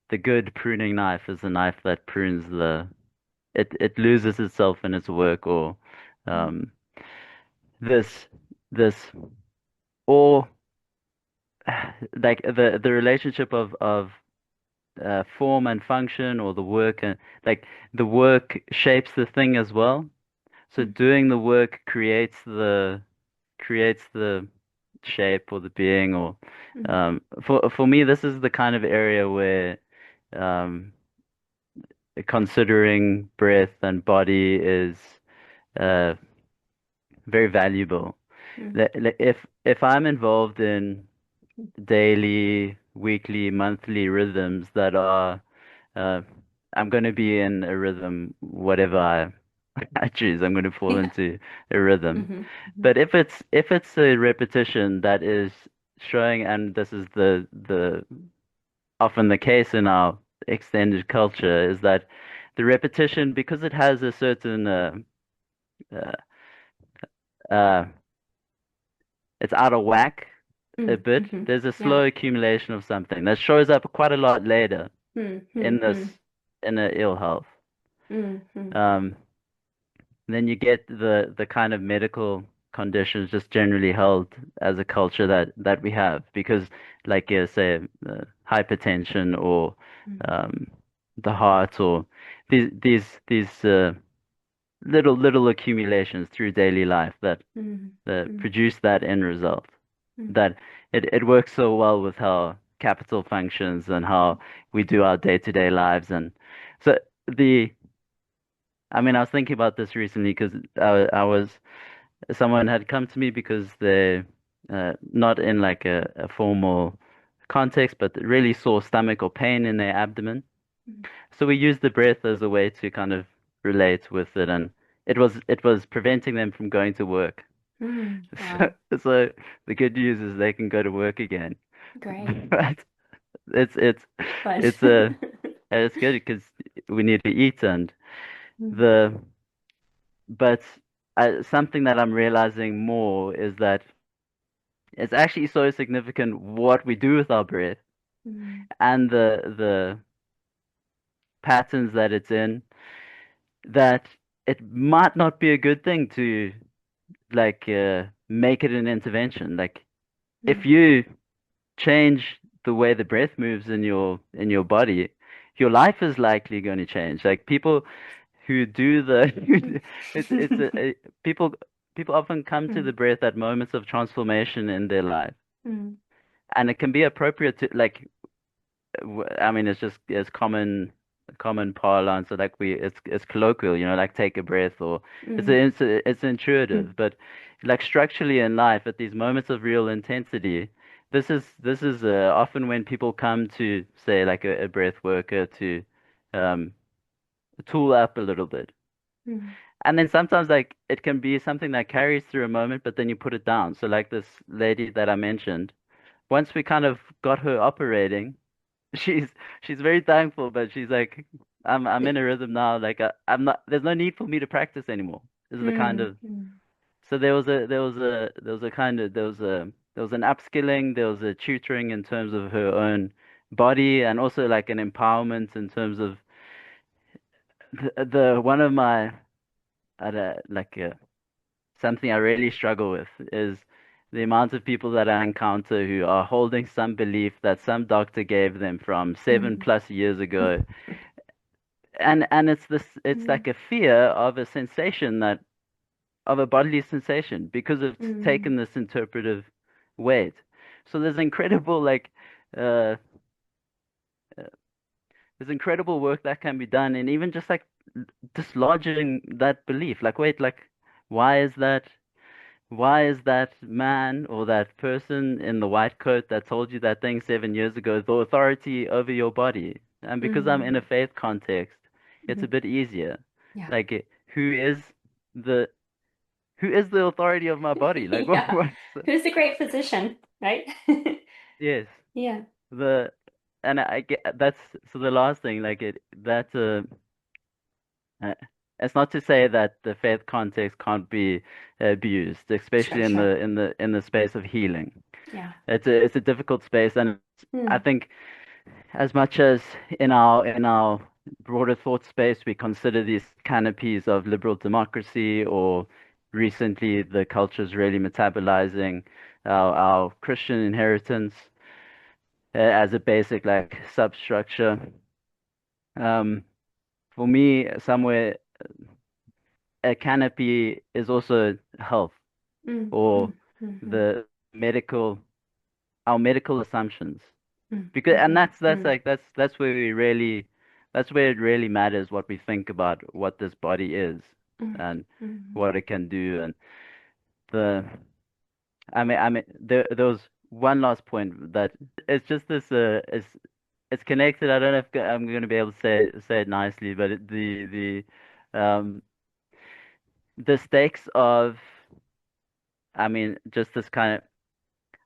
the good pruning knife is the knife that prunes it loses itself in its work or mm, um this this or like the relationship of form and function or the work and like the work shapes the thing as well. So mm, doing the work creates the shape or the being or mm, for me this is the kind of area where um considering breath and body is uh very valuable. mm, If I'm involved in daily, weekly, monthly rhythms that are uh I'm going to be in a rhythm whatever I choose. I'm going to fall yeah. into a rhythm. Hmm. Hmm. But if it's a repetition that is showing, and this is the often the case in our extended culture, is that the repetition, because it has a certain uh, uh, it's out of whack a Mm, bit. hmm. There's a Yeah. slow accumulation of something that shows up quite a lot later Mm, in mm, this mm, in a ill health. mm, mm, Um, then you get the kind of medical conditions just generally held as a culture that we have because like say hypertension or mm, um, the heart or these little accumulations through daily life mm, that mm, produce that end result mm, that it works so well with how capital functions and how we do our day-to-day lives and so the I mean I was thinking about this recently because I was someone had come to me because they not in like a formal context, but really sore stomach or pain in their abdomen. mm, So we used the breath as a way to kind of relate with it, and it was preventing them from going to work. So, Wow, so the good news is they can go to work again. great. But it's But it's a it's good because we need to eat and mm, the but something that I'm realizing more is that it's actually so significant what we do with our breath mm, and the patterns that it's in that it might not be a good thing to like make it an intervention. Like if mm, you change the way the breath moves in your body, your life is likely going to change. Like people who do the it's people people often come to the mm, breath at moments of transformation in their life. mm, And it can be appropriate to like I mean, it's just it's common parlance. So like it's colloquial, you know, like take a breath or mm, it's mm, intuitive. But like structurally in life, at these moments of real intensity, this is often when people come to say like a breath worker to um, tool up a little bit. mm, And then sometimes like it can be something that carries through a moment, but then you put it down. So like this lady that I mentioned, once we kind of got her operating. She's she's very thankful, but she's like, I'm in a rhythm now. Like I'm not. There's no need for me to practice anymore. This is the kind mm, of. mm, So there was a kind of there was an upskilling. There was a tutoring in terms of her own body, and also like an empowerment in terms of the one of my like something I really struggle with is the amount of people that I encounter who are holding some belief that some doctor gave them from seven mm, plus years ago and it's mm, like a fear of a sensation that of a bodily sensation because it's taken mm, this interpretive weight. So uh uh, there's incredible work that can be done and even just like dislodging that belief. Like wait, like why is that why is that man or that person in the white coat that told you that thing 7 years ago the authority over your body? And because I'm in a mm, faith context, it's a mm. bit easier. Yeah. Like, who is the who is the authority of my body? Like, Yeah. what's Who's the great physician, right? yes, Yeah. the and I get that's so the last thing, like it that uh, it's not to say that the faith context can't be abused, Sure, especially in sure. the space of healing. Yeah. It's a difficult space, and I Mm, think as much as in our broader thought space we consider these canopies of liberal democracy, or recently the culture's really metabolizing our Christian inheritance as a basic like substructure. Um, for me, somewhere a canopy is also health mm, or mm, mm, the medical our medical assumptions. mm, Because mm, and mm, that's mm, like that's where we really that's where it really matters what we think about what this body is mm, and mm, what it can do and the I mean there was one last point that it's just this it's connected. I don't know if I'm going to be able to say it nicely, but um the stakes of I mean just this kind of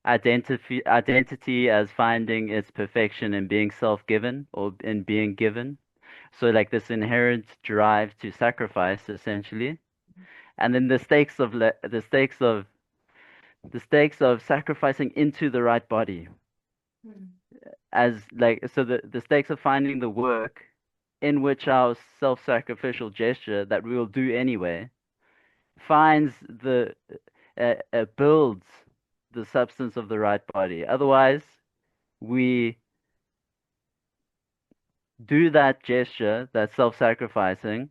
identity as finding its perfection in being self-given or in being given. So like this inherent drive to sacrifice essentially. And then the stakes of sacrificing into the right body mm, as like so the stakes of finding the work in which our self-sacrificial gesture that we will do anyway finds the builds the substance of the right body. Otherwise, we do that gesture, that self-sacrificing,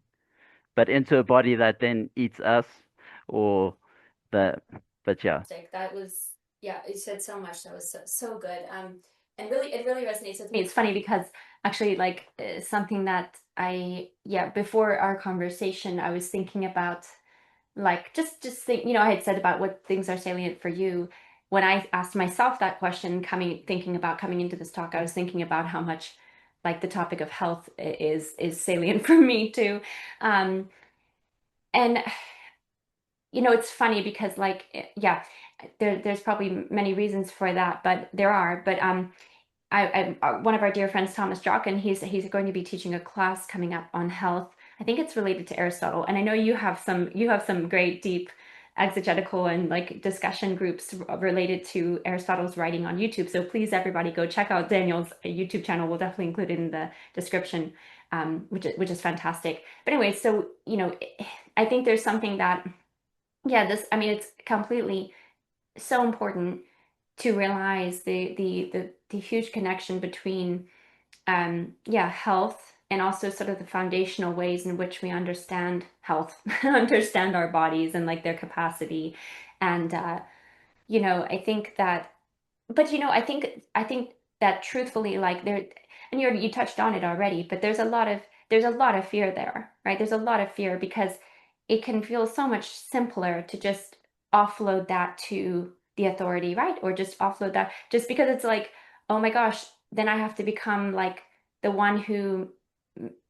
but into a body that then eats us, or the, but yeah. That was, yeah, you said so much. That was so good. And really, it really resonates with me. It's funny because actually, like, something that yeah, before our conversation, I was thinking about, like, just think, I had said about what things are salient for you. When I asked myself that question, thinking about coming into this talk, I was thinking about how much, like, the topic of health is salient for me too. Um, and it's funny because, like, there's probably many reasons for that, but there are. But one of our dear friends, Thomas Jochen, he's going to be teaching a class coming up on health. I think it's related to Aristotle, and I know you have some great deep exegetical and, like, discussion groups related to Aristotle's writing on YouTube. So please, everybody, go check out Daniel's YouTube channel. We'll definitely include it in the description, which is fantastic. But anyway, so I think there's something that, yeah, I mean, it's completely so important to realize the huge connection between, yeah, health, and also sort of the foundational ways in which we understand health, understand our bodies and, like, their capacity. And I think that, but I think that, truthfully, like, there, and you touched on it already, but there's a lot of fear there, right? There's a lot of fear because it can feel so much simpler to just offload that to the authority, right? Or just offload that, just because it's like, oh my gosh, then I have to become, like, the one who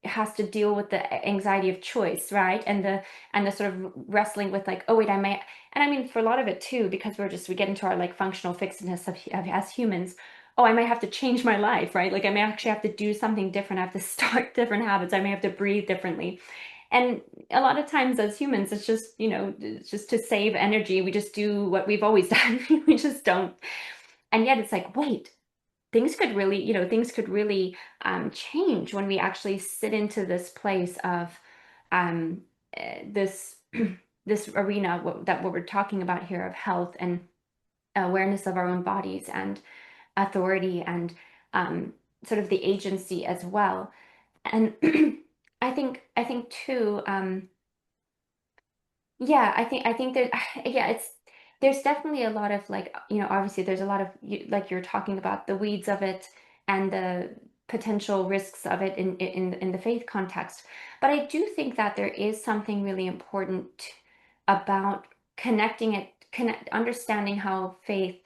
has to deal with the anxiety of choice, right? And the sort of wrestling with, like, oh wait, I may. And I mean, for a lot of it too, because we get into our, like, functional fixedness as humans. Oh, I might have to change my life, right? Like, I may actually have to do something different. I have to start different habits. I may have to breathe differently. And a lot of times as humans, it's just to save energy. We just do what we've always done. We just don't. And yet it's like, wait, things could really change when we actually sit into this place of, this this arena, what we're talking about here, of health and awareness of our own bodies and authority and, sort of the agency as well. And I think too, yeah, I think there, yeah, there's definitely a lot of, like, obviously there's a lot of, like, you're talking about the weeds of it and the potential risks of it in the faith context. But I do think that there is something really important about understanding how faith,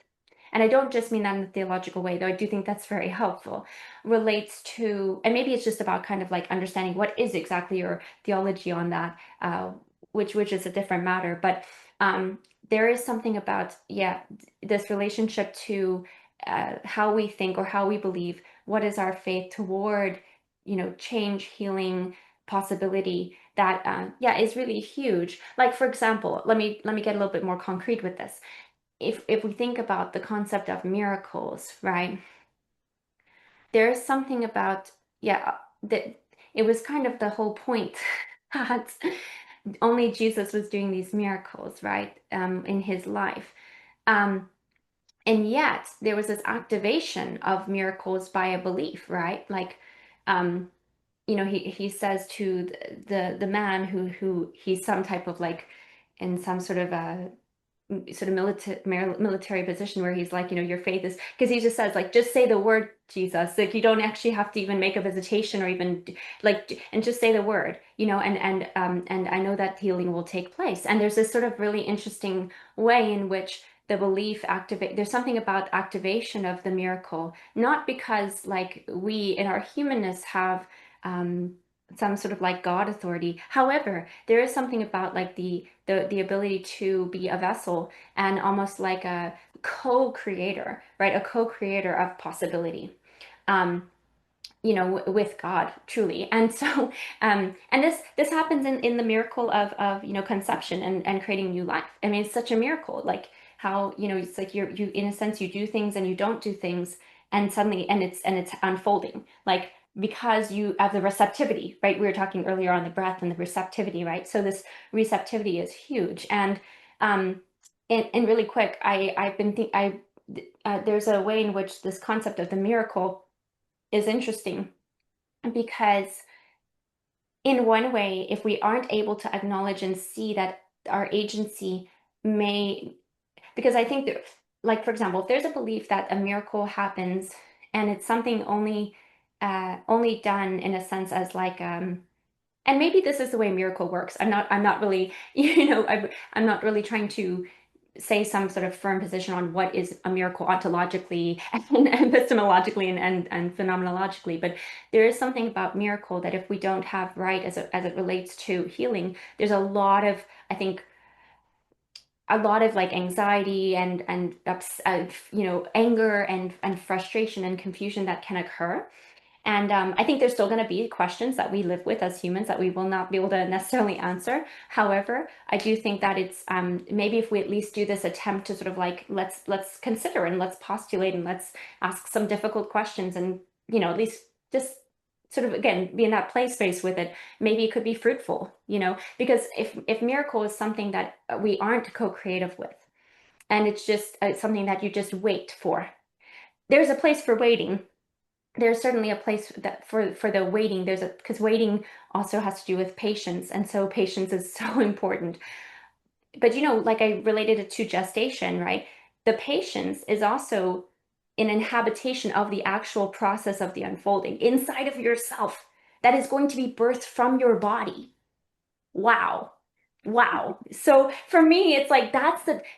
and I don't just mean that in a theological way, though I do think that's very helpful, relates to, and maybe it's just about kind of, like, understanding what is exactly your theology on that, which is a different matter. But there is something about, yeah, this relationship to, how we think or how we believe, what is our faith toward, change, healing, possibility, that, yeah, is really huge. Like, for example, let me get a little bit more concrete with this. If we think about the concept of miracles, right? There is something about, yeah, that it was kind of the whole point that only Jesus was doing these miracles, right, in his life. Um, and yet there was this activation of miracles by a belief, right? Like, um, he says to the man who he's some type of, like, in some sort of a sort of military position, where he's like, your faith is, because he just says, like, just say the word, Jesus. Like, you don't actually have to even make a visitation or even, like, and just say the word, and I know that healing will take place. And there's this sort of really interesting way in which the belief activate, there's something about activation of the miracle, not because, like, we in our humanness have, um some sort of, like, God authority. However, there is something about, like, the ability to be a vessel and almost like a co-creator, right? A co-creator of possibility. Um, with God, truly. And so, and this happens in the miracle of conception and creating new life. I mean, it's such a miracle, like, how, it's like, you in a sense, you do things and you don't do things, and suddenly, and it's unfolding, like, because you have the receptivity, right? We were talking earlier on the breath and the receptivity, right? So this receptivity is huge. And And really quick, I've been think I there's a way in which this concept of the miracle is interesting because in one way, if we aren't able to acknowledge and see that our agency may, because I think that, like, for example, if there's a belief that a miracle happens and it's something only done in a sense as like and maybe this is the way miracle works. I'm not really, I'm not really trying to say some sort of firm position on what is a miracle ontologically and epistemologically and phenomenologically, but there is something about miracle that if we don't have right as it relates to healing, there's a lot of, I think, a lot of like anxiety and anger and frustration and confusion that can occur. And I think there's still going to be questions that we live with as humans that we will not be able to necessarily answer. However, I do think that it's maybe if we at least do this attempt to sort of like let's consider and let's postulate and let's ask some difficult questions and at least just sort of again be in that play space with it. Maybe it could be fruitful, because if miracle is something that we aren't co-creative with, and it's just something that you just wait for. There's a place for waiting, there's certainly a place that for the waiting. There's a because waiting also has to do with patience, and so patience is so important. But like I related it to gestation, right? The patience is also an inhabitation of the actual process of the unfolding inside of yourself that is going to be birthed from your body. Wow. Wow. So for me, it's like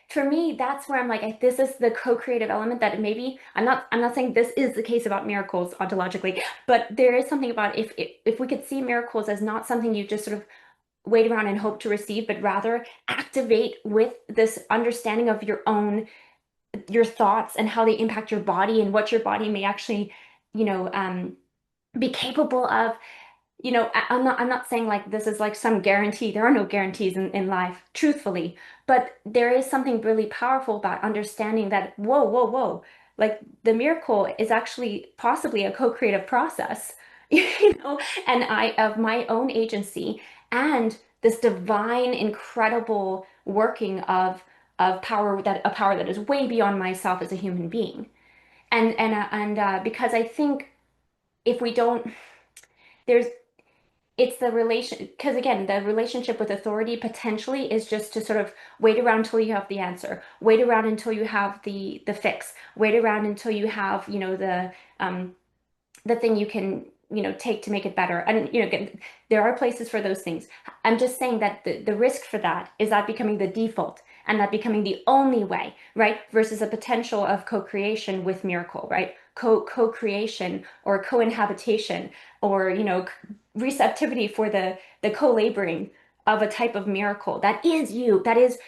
for me, that's where I'm like, this is the co-creative element that maybe I'm not saying this is the case about miracles ontologically, but there is something about if we could see miracles as not something you just sort of wait around and hope to receive, but rather activate with this understanding of your thoughts and how they impact your body and what your body may actually, you know, um, be capable of. I'm not saying like this is like some guarantee. There are no guarantees in life, truthfully. But there is something really powerful about understanding that, whoa, whoa, whoa, like the miracle is actually possibly a co-creative process, and I of my own agency and this divine, incredible working of power that a power that is way beyond myself as a human being. And because I think if we don't, there's it's the relation because again the relationship with authority potentially is just to sort of wait around until you have the answer, wait around until you have the fix, wait around until you have um the thing you can take to make it better. And again, there are places for those things. I'm just saying that the risk for that is that becoming the default and that becoming the only way, right? Versus a potential of co-creation with miracle, right? Co-creation or co-inhabitation or receptivity for the co-laboring of a type of miracle that is you, that is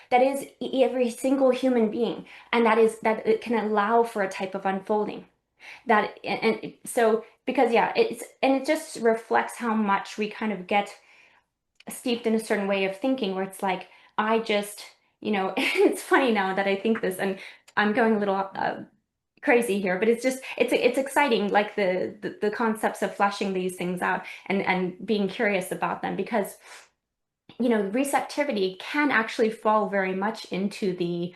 every single human being, and that it can allow for a type of unfolding that. And so because yeah, it just reflects how much we kind of get steeped in a certain way of thinking where it's like I just it's funny now that I think this, and I'm going a little crazy here, but it's exciting, like the concepts of fleshing these things out and being curious about them, because receptivity can actually fall very much into the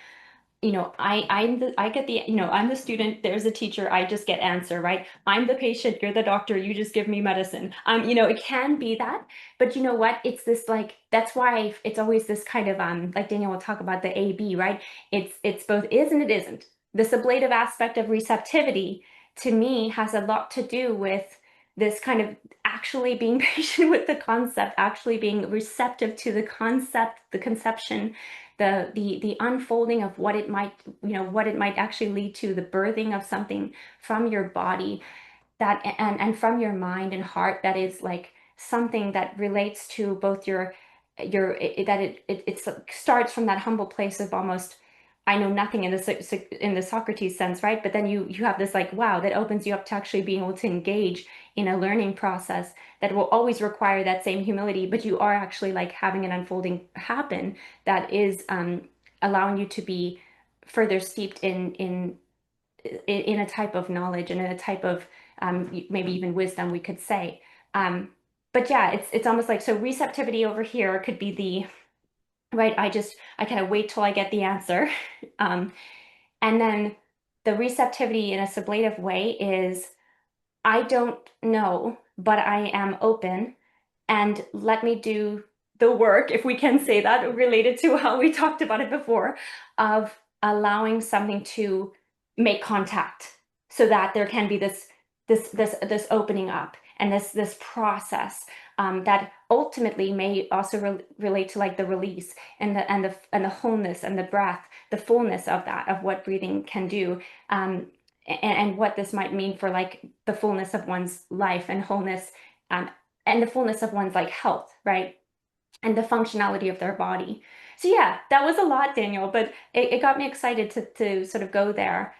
I get the, I'm the student, there's a teacher, I just get answer, right? I'm the patient, you're the doctor, you just give me medicine. It can be that, but you know what? It's this like, that's why it's always this kind of, like Daniel will talk about the A-B, right? It's both is and it isn't. The sublative aspect of receptivity to me has a lot to do with this kind of actually being patient with the concept, actually being receptive to the concept, the conception, the unfolding of what it might actually lead to, the birthing of something from your body that and from your mind and heart that is like something that relates to both your that it starts from that humble place of almost I know nothing in the Socrates sense, right? But then you have this like wow that opens you up to actually being able to engage in a learning process that will always require that same humility, but you are actually like having an unfolding happen that is allowing you to be further steeped in a type of knowledge and in a type of maybe even wisdom, we could say. But yeah, it's almost like so receptivity over here could be right? I kind of wait till I get the answer. Um, and then the receptivity in a sublative way is I don't know, but I am open and let me do the work, if we can say that, related to how we talked about it before, of allowing something to make contact so that there can be this opening up and this process that ultimately may also relate to like the release and the wholeness and the breath, the fullness of that, of what breathing can do. And what this might mean for like the fullness of one's life and wholeness, um, and the fullness of one's like health, right? And the functionality of their body. So yeah, that was a lot, Daniel, but it got me excited to sort of go there,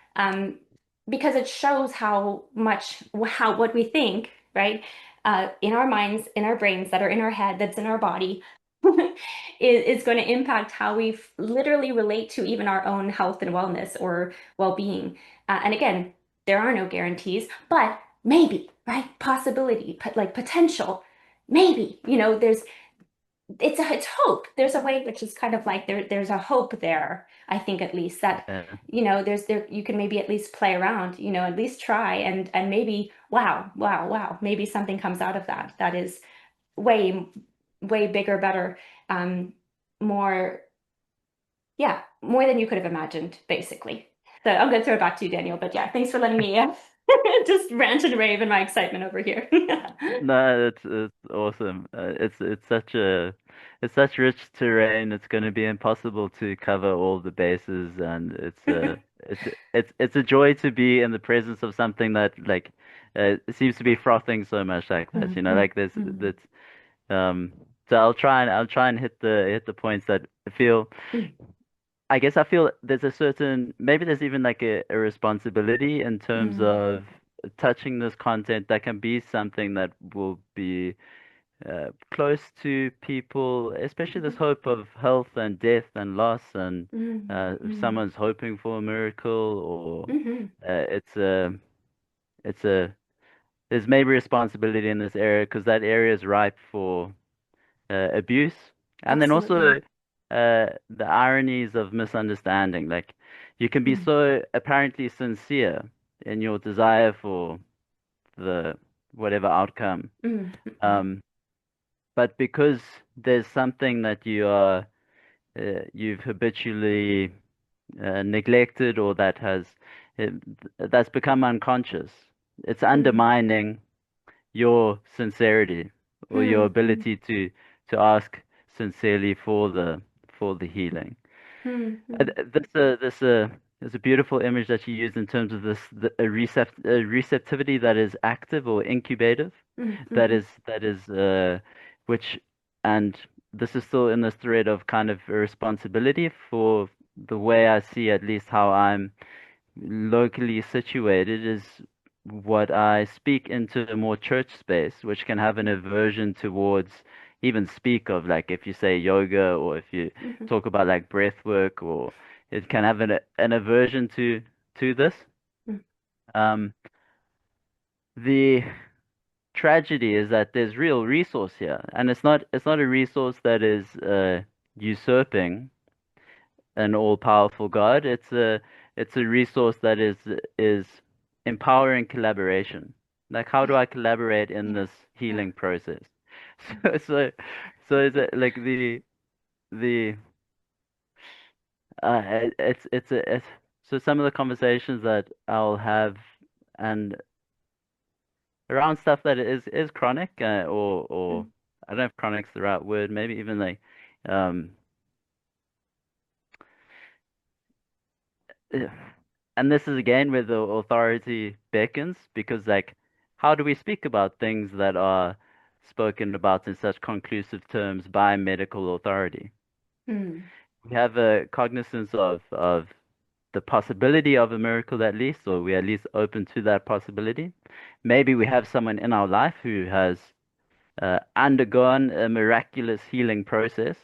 because it shows how much how what we think, right, in our minds, in our brains, that are in our head, that's in our body, is going to impact how we literally relate to even our own health and wellness or well-being. And again, there are no guarantees, but maybe, right? Possibility, like potential. Maybe, it's hope. There's a way which is kind of like there's a hope there, I think at least that, Yeah. there you can maybe at least play around, at least try and maybe wow, maybe something comes out of that that is way, way bigger, better, um, more, yeah, more than you could have imagined, basically. So I'm gonna throw it back to you, Daniel. But yeah, thanks for letting me just rant and rave in my excitement over here. No, it's awesome. It's such rich terrain. It's going to be impossible to cover all the bases, and it's a joy to be in the presence of something that like it seems to be frothing so much like that. You know, Mhm, like this mhm, that's So I'll try and hit the points that feel. mhm, I guess I feel there's a certain, maybe there's even like a responsibility in terms mhm, of touching this content that can be something that will be close to people, especially this hope of health and death and loss, and mhm, if mhm, someone's hoping for a miracle, or mhm. it's it's a, there's maybe responsibility in this area because that area is ripe for abuse, and then also Absolutely. the ironies of misunderstanding. Like you can be Mm, so apparently sincere in your desire for the whatever outcome, mm, mm, um, but because there's something that you've habitually neglected, or that has uh, that's become unconscious, it's mm, undermining your sincerity or your mm, mm, ability to ask sincerely for the healing. mm, mm, There's a beautiful image that you use in terms of a receptivity that is active or incubative, mm, mhm, that is which and this is still in this thread of kind of a responsibility for the way I see at least how I'm locally situated is what I speak into a more church space, which can have an aversion towards even speak of like if you say yoga or if you mhm, talk about like breath work, or it can have an aversion to this. mm, Um, the tragedy is that there's real resource here, and it's not a resource that is usurping an all-powerful God. It's a resource that is empowering collaboration. Like, how do yeah, I collaborate in yeah, this yeah. healing process? Mm, So so so is it like the it's so some of the conversations that I'll have and around stuff that is chronic, or mm, I don't know if chronic's the right word, maybe even like um Yeah. And this is again where the authority beckons, because like, how do we speak about things that are spoken about in such conclusive terms by medical authority? mm, We have a cognizance of the possibility of a miracle at least, or we're at least open to that possibility. Maybe we have someone in our life who has undergone a miraculous healing process.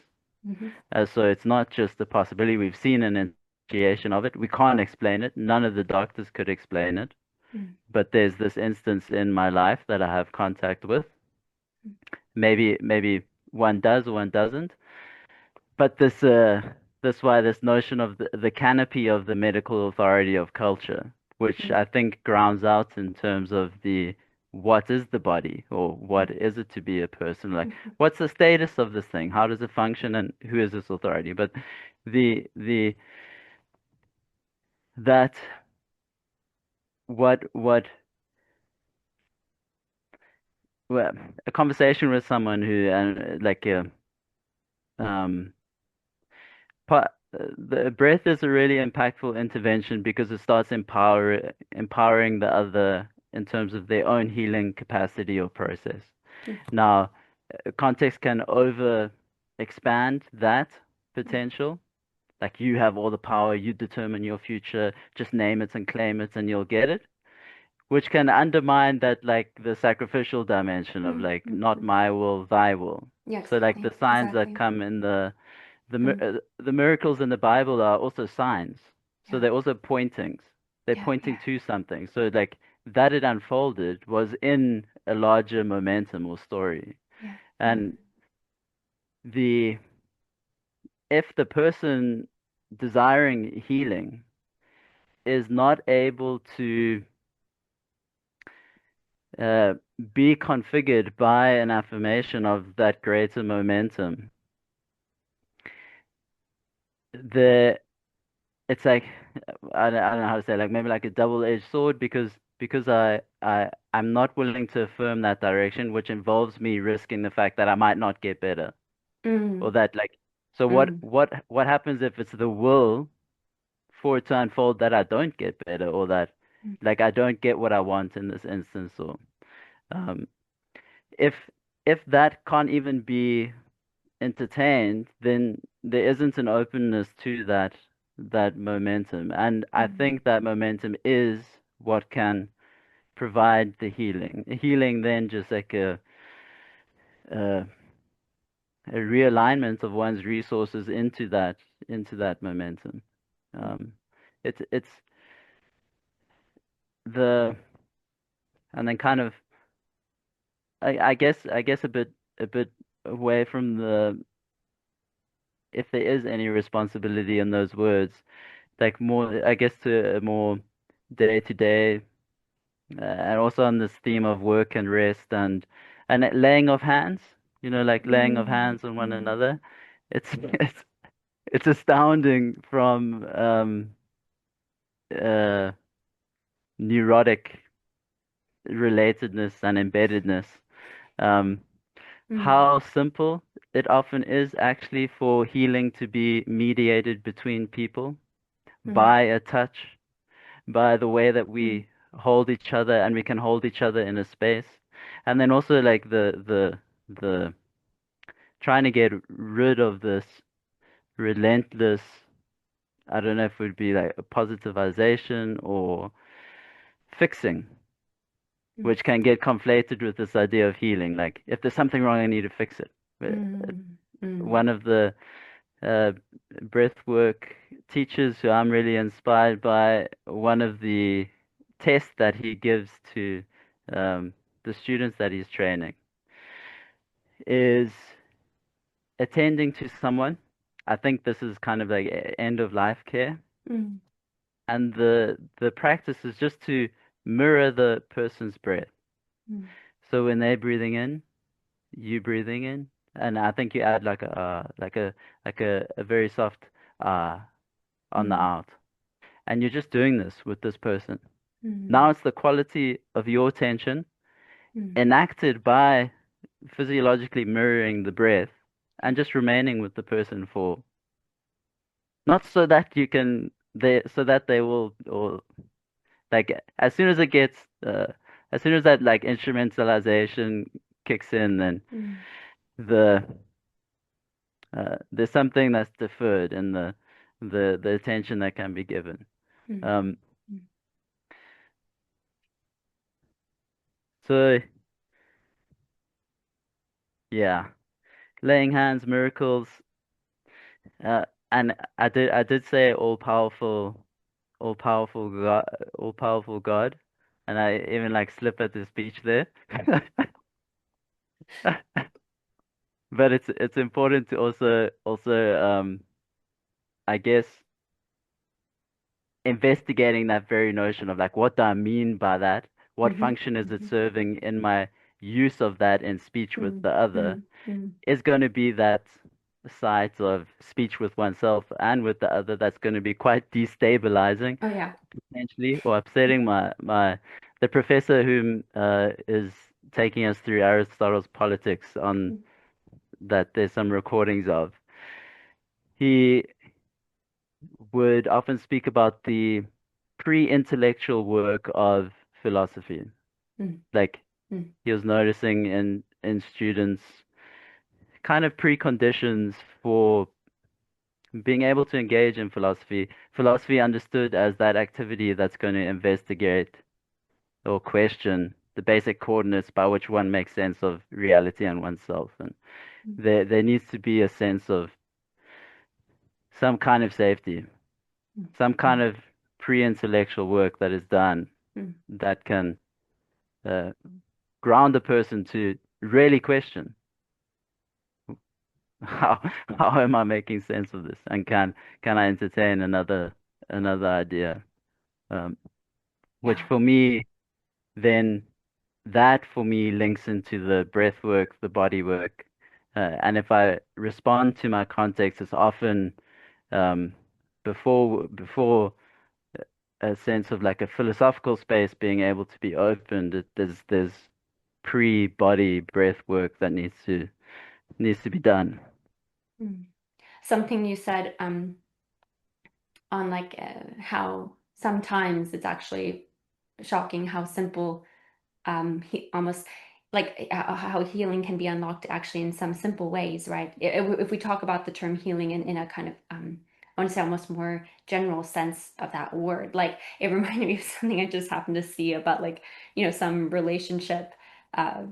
mhm, So it's not just a possibility. We've seen an initiation of it. We can't explain it. None of the doctors could explain it. mm, But there's this instance in my life that I have contact with. Maybe one does or one doesn't. but this why this notion of the canopy of the medical authority of culture, which Mm, I think grounds out in terms of the what is the body or what mm, is it to be a person? Like, mm, what's the status of this thing? How does it function and who is this authority? But the that what well, a conversation with someone who like um the breath is a really impactful intervention because it starts empowering the other in terms of their own healing capacity or process. yeah, Now, context can over expand that mm, potential. Like you have all the power, you determine your future, just name it and claim it and you'll get it, which can undermine that like the sacrificial dimension of mm, like mm, not mm. my will, thy will. Yeah, So like the exactly, signs that exactly. come in Mm, the miracles in the Bible are also signs. So yeah, they're also pointings. They're yeah, pointing yeah, to something. So like that it unfolded was in a larger momentum or story. yeah. Mm, And the if the person desiring healing is not able to uh, be configured by an affirmation of that greater momentum, the it's like I don't know how to say like maybe like a double-edged sword because I'm not willing to affirm that direction, which involves me risking the fact that I might not get better or mm, that like so mm, what happens if it's the will for it to unfold that I don't get better or that mm, like I don't get what I want in this instance or um if if that can't even be entertained, then there isn't an openness to that momentum. And I mm, think that momentum is what can provide the healing. Healing then just like a, a realignment of one's resources into that momentum. mm, Um, it's the and then kind of I guess a bit away from the if there is any responsibility in those words like more, I guess, to a more day to day, and also on this theme of work and rest and laying of hands, like laying of mm, hands on one mm, another. It's it's astounding from uh, neurotic relatedness and embeddedness. Um, mm, how simple it often is actually for healing to be mediated between people mm, by a touch by the way that mm, we hold each other and we can hold each other in a space. And then also like the trying to get rid of this relentless, I don't know if it would be like a positivization or fixing, mm, which can get conflated with this idea of healing. Like if there's something wrong, I need to fix it. mm, mm, One of the uh, breathwork teachers who I'm really inspired by, one of the tests that he gives to the students that he's training is attending to someone. I think this is kind of like end of life care. mm, And the practice is just to mirror the person's breath. mm, So when they're breathing in, you breathing in, and I think you add like a very soft on the mm, out. And you're just doing this with this person. Now mm, it's the quality of your tension mm, enacted by physiologically mirroring the breath and just remaining with the person for not so that you can they so that they will or like as soon as it gets as soon as that like instrumentalization kicks in then mm, the there's something that's deferred in the attention that can be given. mm, Um mm, so yeah, laying hands, miracles. And I did say all powerful God, all powerful God, and I even like slip at the speech there. but it's important to also I guess investigating that very notion of like what do I mean by that? What Hmm. function is it Hmm. serving in my use of that in speech with Mm, the other? mm, mm. Is going to be that side of speech with oneself and with the other that's going to be quite destabilizing Oh yeah. potentially or upsetting my the professor whom is taking us through Aristotle's politics on Mm, that there's some recordings of. He would often speak about the pre-intellectual work of philosophy. mm, Like mm, he was noticing in students kind of preconditions for being able to engage in philosophy. Philosophy understood as that activity that's going to investigate or question the basic coordinates by which one makes sense of reality and oneself. And mm, there needs to be a sense of some kind of safety, mm, some kind mm, of pre-intellectual work that is done mm, that can uh, ground a person to really question how how am I making sense of this, and can I entertain another idea, um, which yeah. for me then that for me links into the breath work, the body work, and if I respond to my context, it's often um, before a sense of like a philosophical space being able to be opened. There's pre-body breath work that needs to be done. Mm. Something you said on like how sometimes it's actually shocking how simple almost like how healing can be unlocked actually in some simple ways, right? If we talk about the term healing in a kind of I want to say almost more general sense of that word, like it reminded me of something I just happened to see about like some relationship uh,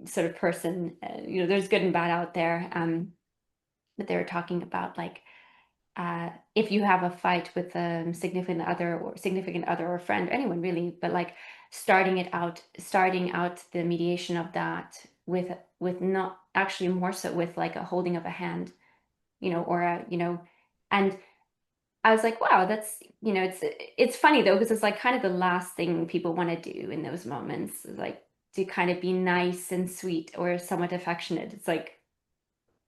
sort of person. There's good and bad out there, but they were talking about like if you have a fight with a significant other or friend, anyone really, but like starting out the mediation of that with not actually more so with like a holding of a hand, or and I was like, wow, that's it's funny though because it's like kind of the last thing people want to do in those moments, is like to kind of be nice and sweet or somewhat affectionate. It's like,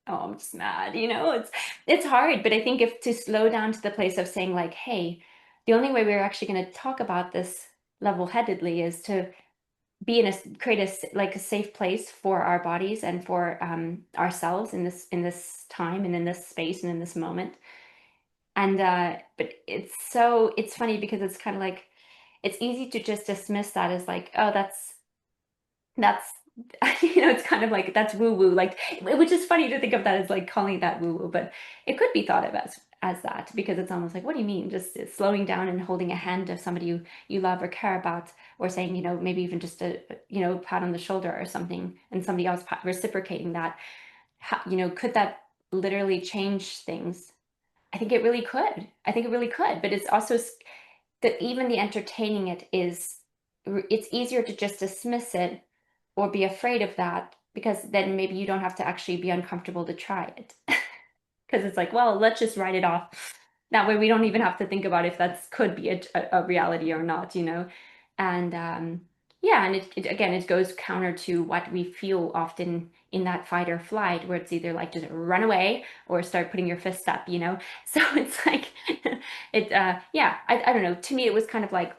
oh, I'm just mad, it's hard, but I think if to slow down to the place of saying like, hey, the only way we're actually going to talk about this level-headedly is to be in create like a safe place for our bodies and for ourselves in this time and in this space and in this moment. And but it's funny because it's kind of like it's easy to just dismiss that as like, oh, that's it's kind of like that's woo woo, like, which is funny to think of that as like calling that woo woo, but it could be thought of as that, because it's almost like, what do you mean just slowing down and holding a hand of somebody you love or care about, or saying, maybe even just a pat on the shoulder or something, and somebody else reciprocating that. Could that literally change things? I think it really could, but it's also that even the entertaining it is, it's easier to just dismiss it or be afraid of that, because then maybe you don't have to actually be uncomfortable to try it. Because it's like, well, let's just write it off. That way we don't even have to think about if that could be a reality or not. And yeah, and again, it goes counter to what we feel often in that fight or flight, where it's either like just run away or start putting your fists up. So it's like yeah, I don't know. To me, it was kind of like,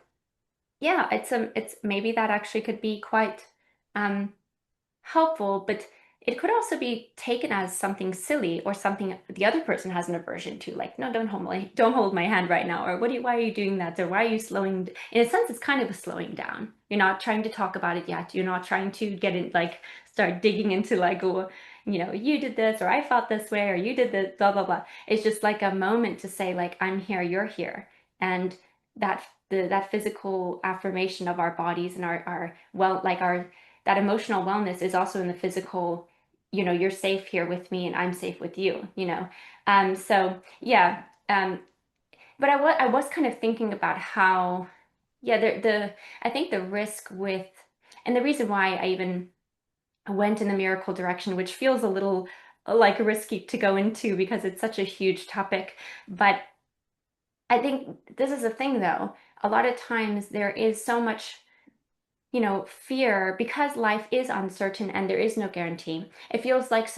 yeah, it's maybe that actually could be quite um helpful, but it could also be taken as something silly or something the other person has an aversion to. Like, no, don't hold my hand right now, or why are you doing that, or why are you slowing? In a sense, it's kind of a slowing down. You're not trying to talk about it yet. You're not trying to get it, like start digging into like, oh, you did this, or I felt this way, or you did this, blah blah blah. It's just like a moment to say like, I'm here, you're here, and that physical affirmation of our bodies and our well, like our that emotional wellness is also in the physical, you're safe here with me and I'm safe with you. So yeah, but I was kind of thinking about how, yeah, I think the risk and the reason why I even went in the miracle direction, which feels a little like risky to go into because it's such a huge topic. But I think this is the thing though. A lot of times there is so much, fear because life is uncertain and there is no guarantee. It feels like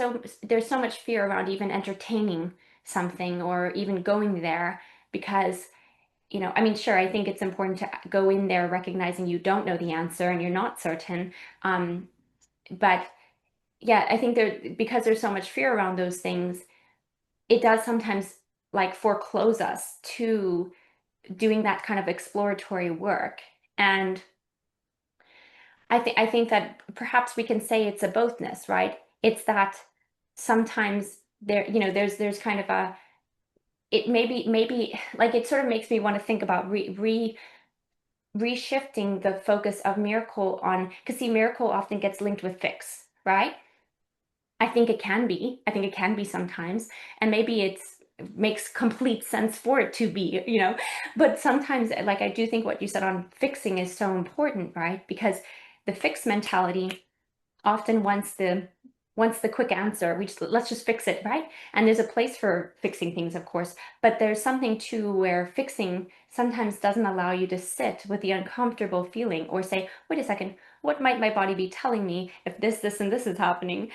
there's so much fear around even entertaining something or even going there because, I mean, sure, I think it's important to go in there recognizing you don't know the answer and you're not certain. Um, but yeah, I think because there's so much fear around those things, it does sometimes like foreclose us to doing that kind of exploratory work. And I think that perhaps we can say it's a bothness, right? It's that sometimes there's kind of a it maybe like it sort of makes me want to think about reshifting the focus of miracle on because see, miracle often gets linked with fix, right? I think it can be. I think it can be sometimes, and maybe it's makes complete sense for it to be, but sometimes like I do think what you said on fixing is so important, right? Because the fix mentality often wants the quick answer. Let's just fix it, right? And there's a place for fixing things, of course, but there's something too where fixing sometimes doesn't allow you to sit with the uncomfortable feeling or say, wait a second, what might my body be telling me if this and this is happening,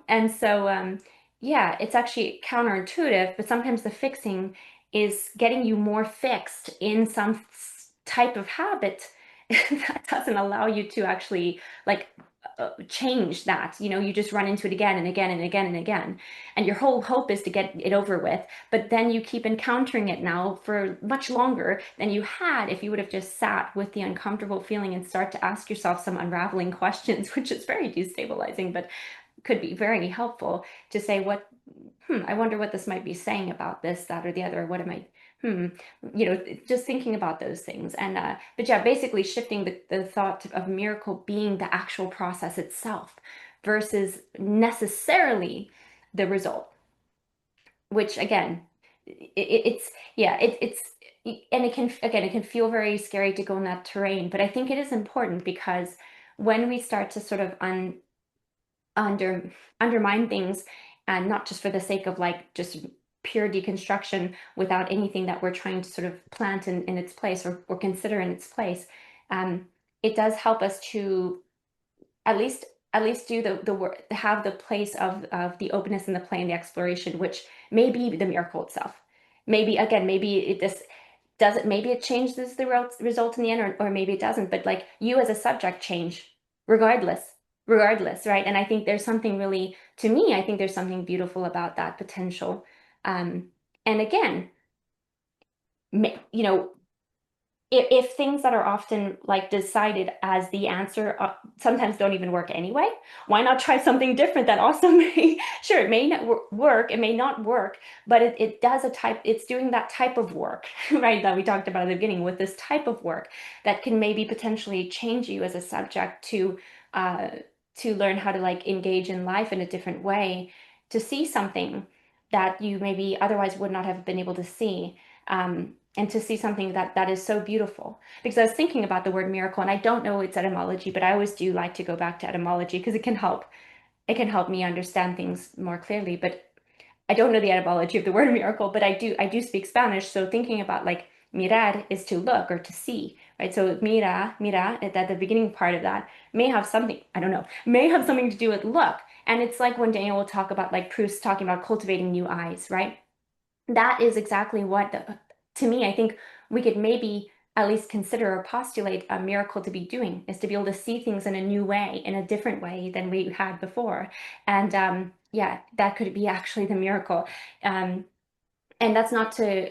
And so yeah, it's actually counterintuitive, but sometimes the fixing is getting you more fixed in some type of habit that doesn't allow you to actually like change that. You just run into it again and again and again and again. And your whole hope is to get it over with. But then you keep encountering it now for much longer than you had if you would have just sat with the uncomfortable feeling and start to ask yourself some unraveling questions, which is very destabilizing, but could be very helpful to say, I wonder what this might be saying about this, that, or the other. What am I, hmm, just thinking about those things. And, but yeah, basically shifting the thought of miracle being the actual process itself versus necessarily the result, which again, it's, yeah, and it can feel very scary to go in that terrain, but I think it is important because when we start to sort of under undermine things and not just for the sake of like just pure deconstruction without anything that we're trying to sort of plant in its place or consider in its place. um, it does help us to at least do the work, have the place of the openness and the play and the exploration, which may be the miracle itself. Maybe again, maybe it this does it maybe it changes the result in the end, or maybe it doesn't, but like you as a subject change regardless, right? And I think there's something really, to me, I think there's something beautiful about that potential. um and again, you know if things that are often like decided as the answer sometimes don't even work anyway, why not try something different that also may, sure, it may not work, it may not work, but it does it's doing that type of work, right, that we talked about at the beginning with this type of work that can maybe potentially change you as a subject uh, to learn how to like engage in life in a different way, to see something that you maybe otherwise would not have been able to see. And to see something that is so beautiful. Because I was thinking about the word miracle, and I don't know its etymology, but I always do like to go back to etymology because it can help. It can help me understand things more clearly. But I don't know the etymology of the word miracle, but I do speak Spanish. So thinking about like mirar is to look or to see, right? So mira, at the beginning part of that may have something, I don't know, may have something to do with look. And it's like when Daniel will talk about like Proust talking about cultivating new eyes, right? That is exactly what, to me, I think we could maybe at least consider or postulate a miracle to be doing, is to be able to see things in a new way, in a different way than we had before. And yeah, that could be actually the miracle. Um, and that's not to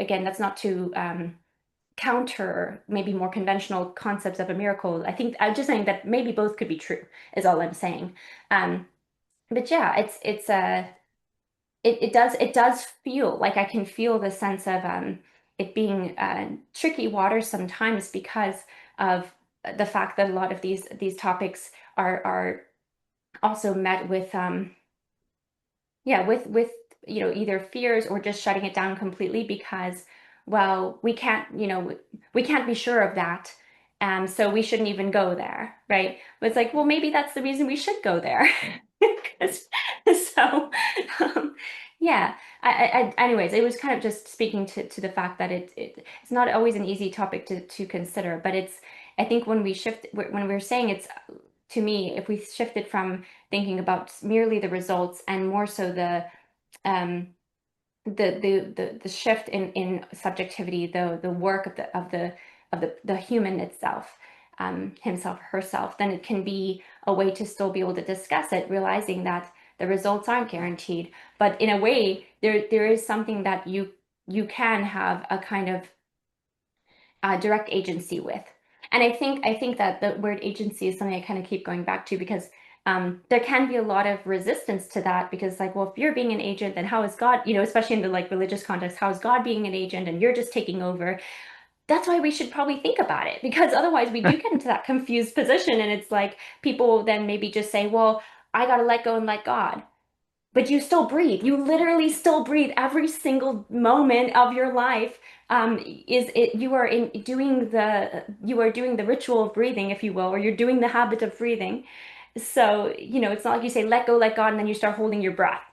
counter maybe more conventional concepts of a miracle. I think I'm just saying that maybe both could be true, is all I'm saying. Um, but yeah, it does feel like I can feel the sense of it being tricky waters sometimes because of the fact that a lot of these topics are also met with yeah, with either fears or just shutting it down completely because, well, we can't be sure of that, so we shouldn't even go there, right? But it's like, well, maybe that's the reason we should go there. 'Cause- so Yeah. Anyways, it was kind of just speaking to the fact that it's not always an easy topic to consider, but I think when when we're saying it's, to me, if we shifted from thinking about merely the results and more so um, the shift in subjectivity, the work of the human itself, himself, herself, then it can be a way to still be able to discuss it, realizing that the results aren't guaranteed. But in a way, there is something that you can have a kind of direct agency with. And I think that the word agency is something I kind of keep going back to because there can be a lot of resistance to that because like, well, if you're being an agent, then how is God, especially in the like religious context, how is God being an agent and you're just taking over? That's why we should probably think about it because otherwise we do get into that confused position and it's like people then maybe just say, well, I got to let go and let God. But you still breathe. You literally still breathe every single moment of your life. Is it you are in doing you are doing the ritual of breathing, if you will, or you're doing the habit of breathing. So, it's not like you say let go, let God, and then you start holding your breath.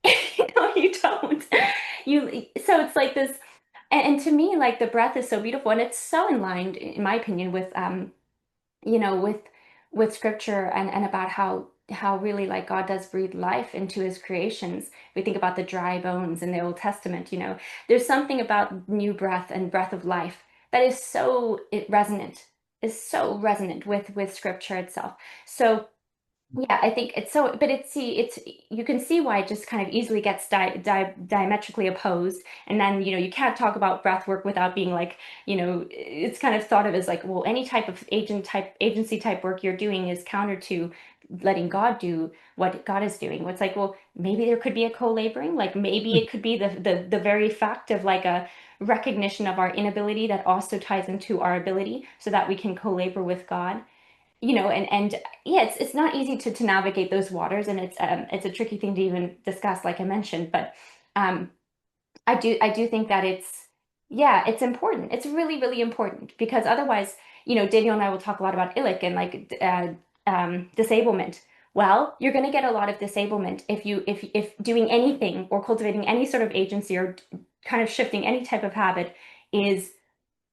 No, you don't. So it's like this, and to me, like the breath is so beautiful, and it's so in line, in my opinion, with you know, with scripture and about how really like God does breathe life into his creations. We think about the dry bones in the Old Testament, there's something about new breath and breath of life that is so resonant with scripture itself. So yeah, I think it's so, but you can see why it just kind of easily gets diametrically opposed. And then, you can't talk about breath work without being like, it's kind of thought of as like, well, any type of agency type work you're doing is counter to letting God do what God is doing. It's like, well, maybe there could be a co-laboring, like maybe it could be the very fact of like a recognition of our inability that also ties into our ability so that we can co-labor with God. And yeah, it's not easy to navigate those waters, and it's a tricky thing to even discuss, like I mentioned. But um, I do think that yeah, it's important. It's really really important because otherwise, Daniel and I will talk a lot about illic and like disablement. Well, you're going to get a lot of disablement if doing anything or cultivating any sort of agency or kind of shifting any type of habit is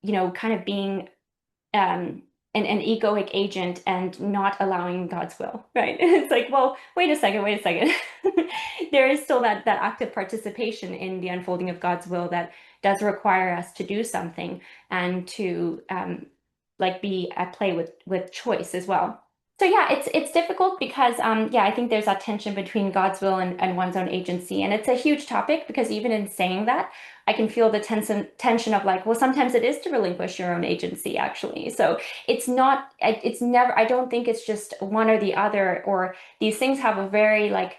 kind of being an egoic agent and not allowing God's will, right? It's like, well, wait a second. There is still that active participation in the unfolding of God's will that does require us to do something and to like be at play with choice as well. So yeah, it's difficult because yeah, I think there's that tension between God's will and one's own agency. And it's a huge topic because even in saying that, I can feel the tension of like, well, sometimes it is to relinquish your own agency, actually. So it's not, it's never, I don't think it's just one or the other, or these things have a very like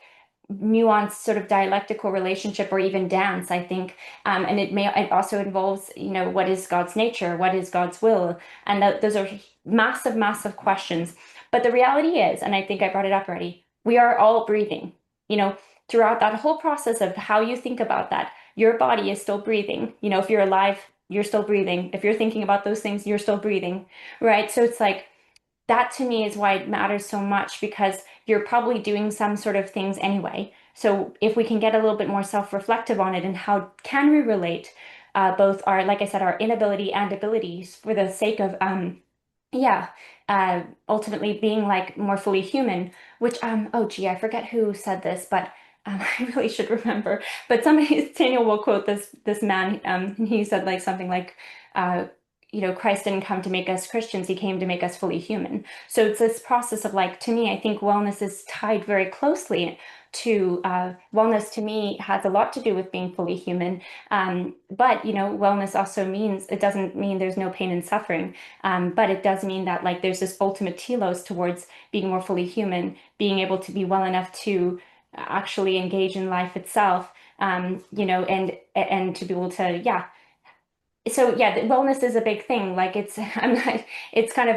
nuanced sort of dialectical relationship or even dance, I think. And it also involves, what is God's nature? What is God's will? And those are massive, massive questions. But the reality is, and I think I brought it up already, we are all breathing, you know, throughout that whole process of how you think about that, your body is still breathing. If you're alive, you're still breathing. If you're thinking about those things, you're still breathing, right? So it's like, that to me is why it matters so much because you're probably doing some sort of things anyway. So if we can get a little bit more self-reflective on it and how can we relate both our, like I said, our inability and abilities for the sake of, yeah, ultimately being like more fully human, which, oh gee, I forget who said this, but I really should remember. But somebody, Daniel will quote this man. He said like something like, uh, Christ didn't come to make us Christians, he came to make us fully human. So it's this process of like, to me, I think wellness is tied very closely to wellness to me has a lot to do with being fully human. But, wellness also means it doesn't mean there's no pain and suffering. But it does mean that like there's this ultimate telos towards being more fully human, being able to be well enough to actually engage in life itself. And to be able to, yeah, so yeah, the wellness is a big thing. Like it's, I'm not, it's kind of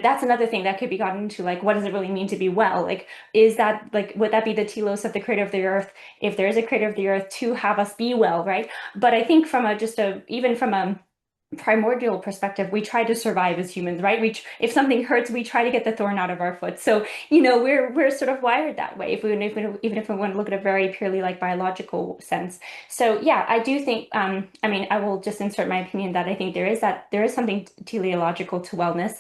that's another thing that could be gotten into. Like, what does it really mean to be well? Like, is that like, would that be the telos of the creator of the earth? If there is a creator of the earth to have us be well, right? But I think from even from primordial perspective, we try to survive as humans, right? If something hurts, we try to get the thorn out of our foot. So, we're sort of wired that way. Even if we want to look at a very purely like biological sense. So, yeah, I do think. I mean, I will just insert my opinion that I think there is something teleological to wellness,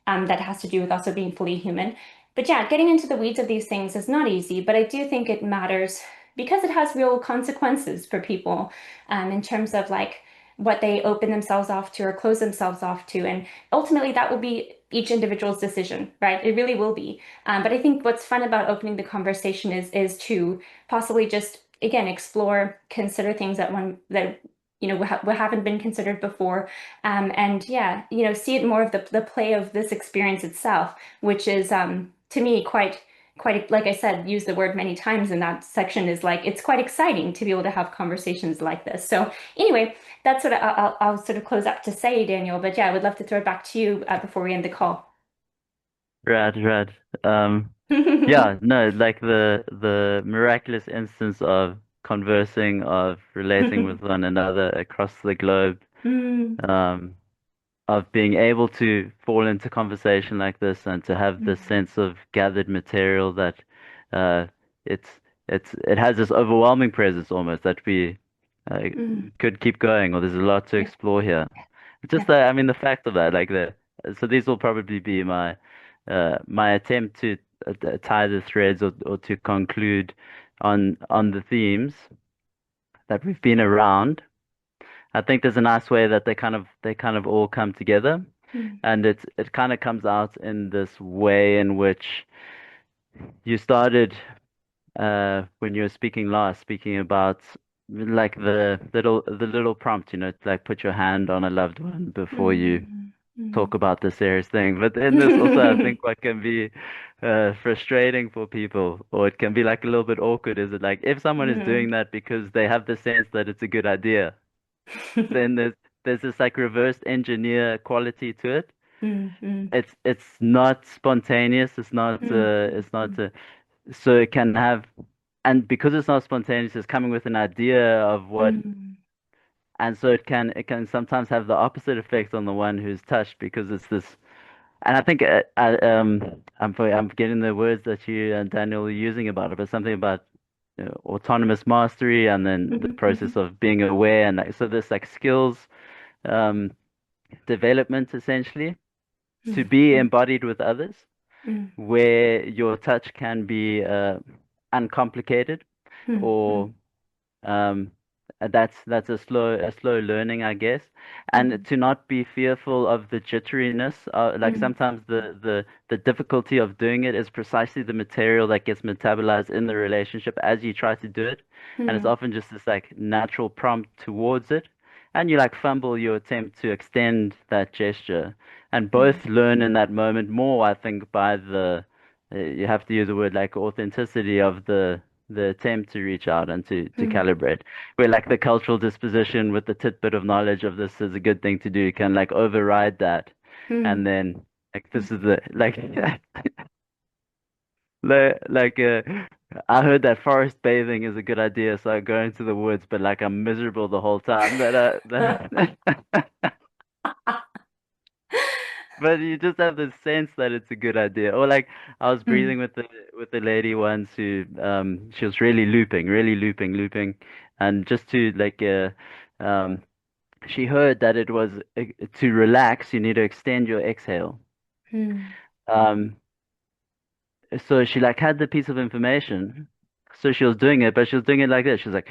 that has to do with also being fully human. But yeah, getting into the weeds of these things is not easy, but I do think it matters because it has real consequences for people, in terms of like what they open themselves off to or close themselves off to. And ultimately, that will be each individual's decision, right? It really will be. But I think what's fun about opening the conversation is to possibly just again explore, consider things that what haven't been considered before, and yeah, see it more of the play of this experience itself, which is to me quite like I said, use the word many times in that section is like it's quite exciting to be able to have conversations like this. So anyway, that's what I'll sort of close up to say, Daniel. But yeah, I would love to throw it back to you before we end the call. Right, right. Um, yeah, no, like the miraculous instance of conversing, of relating with one another across the globe, Mm, um, of being able to fall into conversation like this and to have this mm, sense of gathered material that uh, it's it has this overwhelming presence almost that we uh, mm. could keep going, or there's a lot to Yeah, explore here. Just yeah. the, I mean, the fact of that, like so these will probably be my my attempt to tie the threads or to conclude on the themes that we've been around. I think there's a nice way that they kind of all come together, Mm, and it kind of comes out in this way in which you started when you were speaking last, speaking about like the little prompt, to like put your hand on a loved one before you mm, mm. talk about the serious thing. But in this also, I think what can be frustrating for people, or it can be like a little bit awkward, is it like if someone is Mm. doing that because they have the sense that it's a good idea, then there's this like reverse engineer quality to it. Mm, mm, It's not spontaneous. mm, It's not so it can have, and because it's not spontaneous, it's coming with an idea of what, mm, and so it can sometimes have the opposite effect on the one who's touched because it's this. And I think I'm forgetting the words that you and Daniel were using about it, but something about autonomous mastery and then the mhm, process mhm, of being aware and like, so this like skills um, development essentially to mm, be mm, embodied with others, mm, where your touch can be uncomplicated mm, or mm, um, that's a slow learning, I guess, and mm, to not be fearful of the jitteriness. Like mm, sometimes the difficulty of doing it is precisely the material that gets metabolized in the relationship as you try to do it, and it's mm, often just this like natural prompt towards it, and you like fumble your attempt to extend that gesture, and mm, both learn in that moment more, I think, by the you have to use the word like authenticity of the attempt to reach out and to mm, calibrate. Where like the cultural disposition with the tidbit of knowledge of this is a good thing to do can like override that. And mm, then like mm. this is the like like I heard that forest bathing is a good idea, so I go into the woods, but like I'm miserable the whole time. But you just have the sense that it's a good idea. Or like I was Mm, breathing with the lady once who she was really looping, and just to like um she heard that it was to relax you need to extend your exhale. mm, Um so she like had the piece of information. So she was doing it, but she was doing it like this. She was like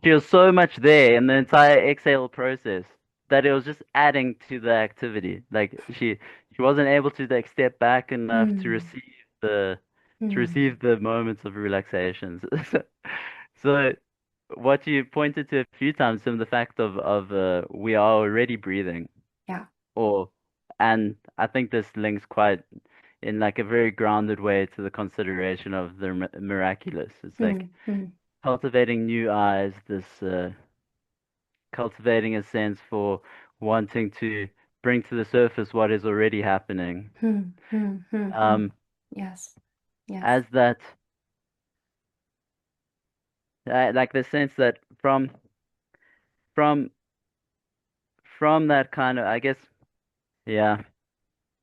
she was so much there in the entire exhale process that it was just adding to the activity. Like she wasn't able to like step back enough mm, the to mm. receive the moments of relaxation. So what you pointed to a few times, from the fact of we are already breathing, Yeah. or and I think this links quite in like a very grounded way to the consideration of the miraculous. It's like Mm, mm, cultivating new eyes, this cultivating a sense for wanting to bring to the surface what is already happening. mm, mm, mm, mm. Um, Yes. Yes. as that, like the sense that from from that kind of, I guess, yeah.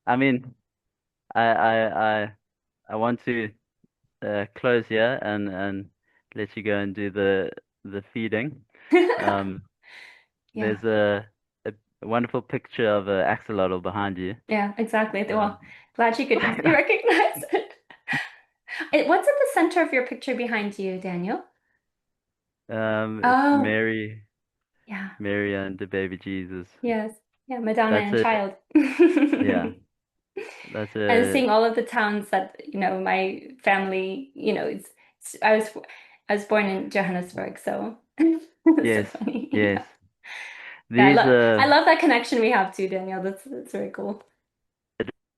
I mean, I I want to close here and let you go and do the feeding. Um, Yeah. there's a wonderful picture of a axolotl behind you. Yeah, exactly. Um, Well, glad you could easily recognize it. What's at the center of your picture behind you, Daniel? it's Oh, yeah. Mary and the baby Jesus. Yes. Yeah, Madonna That's and a Child. yeah. That's And a seeing all of the towns that, my family, I was born in Johannesburg, so it's so yes, funny. yes. Yeah. Yeah, These I love that connection we have too, Danielle. That's very cool.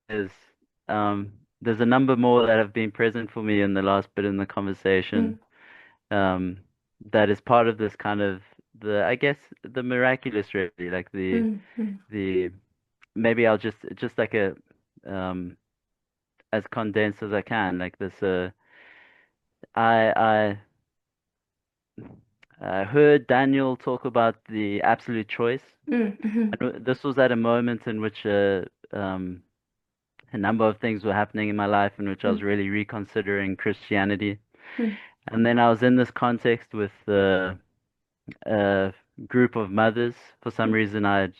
is there's a number more that have been present for me in the last bit in the Mm, conversation. Um, that is part of this kind of the I guess the miraculous really, like mm, mm, the maybe I'll just like a um as condensed as I can, like this I heard Daniel talk about the absolute choice. mm, mhm, This was at a moment in which a number of things were happening in my life in which I was mm, really reconsidering Christianity. mm, And then I was in this context with a group of mothers. For some mm, reason, I'd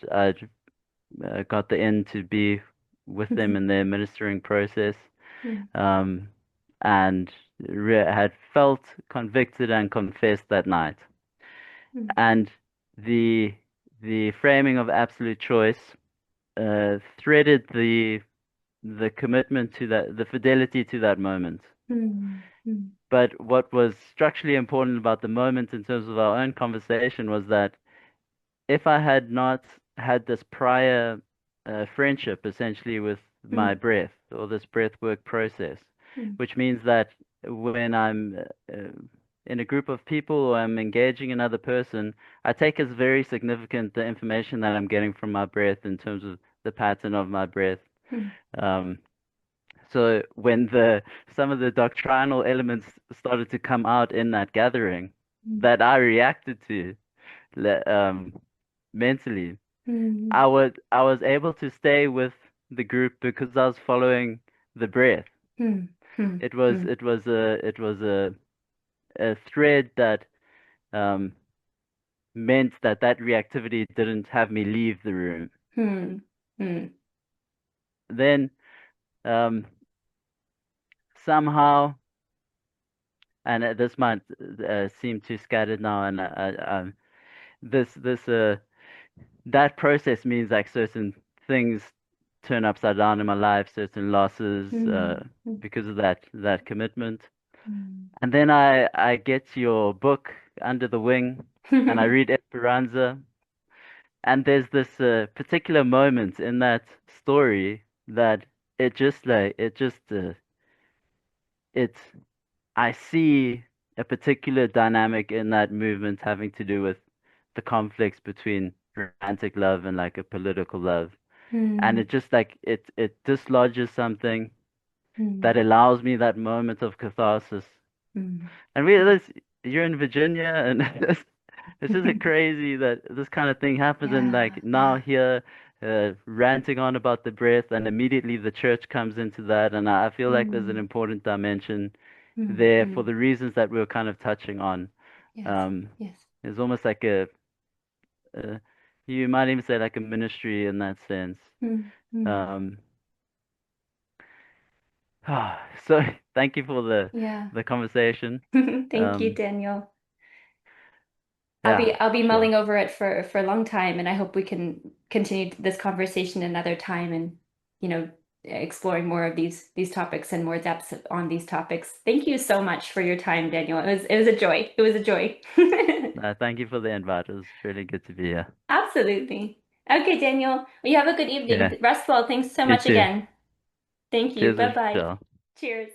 got the in to be with them mhm, in their ministering process, mm, um, and had felt convicted and confessed that night. mm, And the the framing of absolute choice threaded the commitment to that, the fidelity to that moment. mm, mm, But what was structurally important about the moment in terms of our own conversation was that if I had not had this prior friendship essentially with my mm, breath or this breath work process, mm, which means that when I'm in a group of people or I'm engaging another person, I take as very significant the information that I'm getting from my breath in terms of the pattern of my breath. mm, Um, so when some of the doctrinal elements started to come out in that gathering mm, that I reacted to le- um, mentally, mm, I was able to stay with the group because I was following the breath. mm, mm, mm, It was a thread that um, meant that that reactivity didn't have me leave the room. mm, mm, Then um, somehow, and this might seem too scattered now, and this that process means like certain things turn upside down in my life, certain losses mm, mm, because of that commitment. mm. And then I get your book under the wing, and I read Esperanza, and there's this particular moment in that story that it just it's I see a particular dynamic in that movement having to do with the conflicts between romantic love and like a political love. And Mm, it just like it dislodges something mm, that allows me that moment of catharsis. mm. And really, you're in Virginia, and it's just crazy that this kind of thing happens. And Yeah, like now yeah. here, ranting on about the breath, and immediately the church comes into that. And I feel like there's an Mm, important dimension mm, there for mm. the reasons that we were kind of touching on. Yes, Um, yes. it's almost like a, you might even say like a ministry in that sense. Mm, mm. Um, so thank you for Yeah. the conversation. Thank you, Um, Daniel. yeah, I'll be sure. mulling over it for a long time, and I hope we can continue this conversation another time and, exploring more of these topics and more depths on these topics. Thank you so much for your time, Daniel. It was a joy. It was a joy. Thank you for the invite. It was really good to be here. Absolutely. Okay, Daniel. Well, you have a good evening. Yeah, Rest well. Thanks so you much too. again. Thank you. Cheers, Bye-bye. Michelle. Cheers.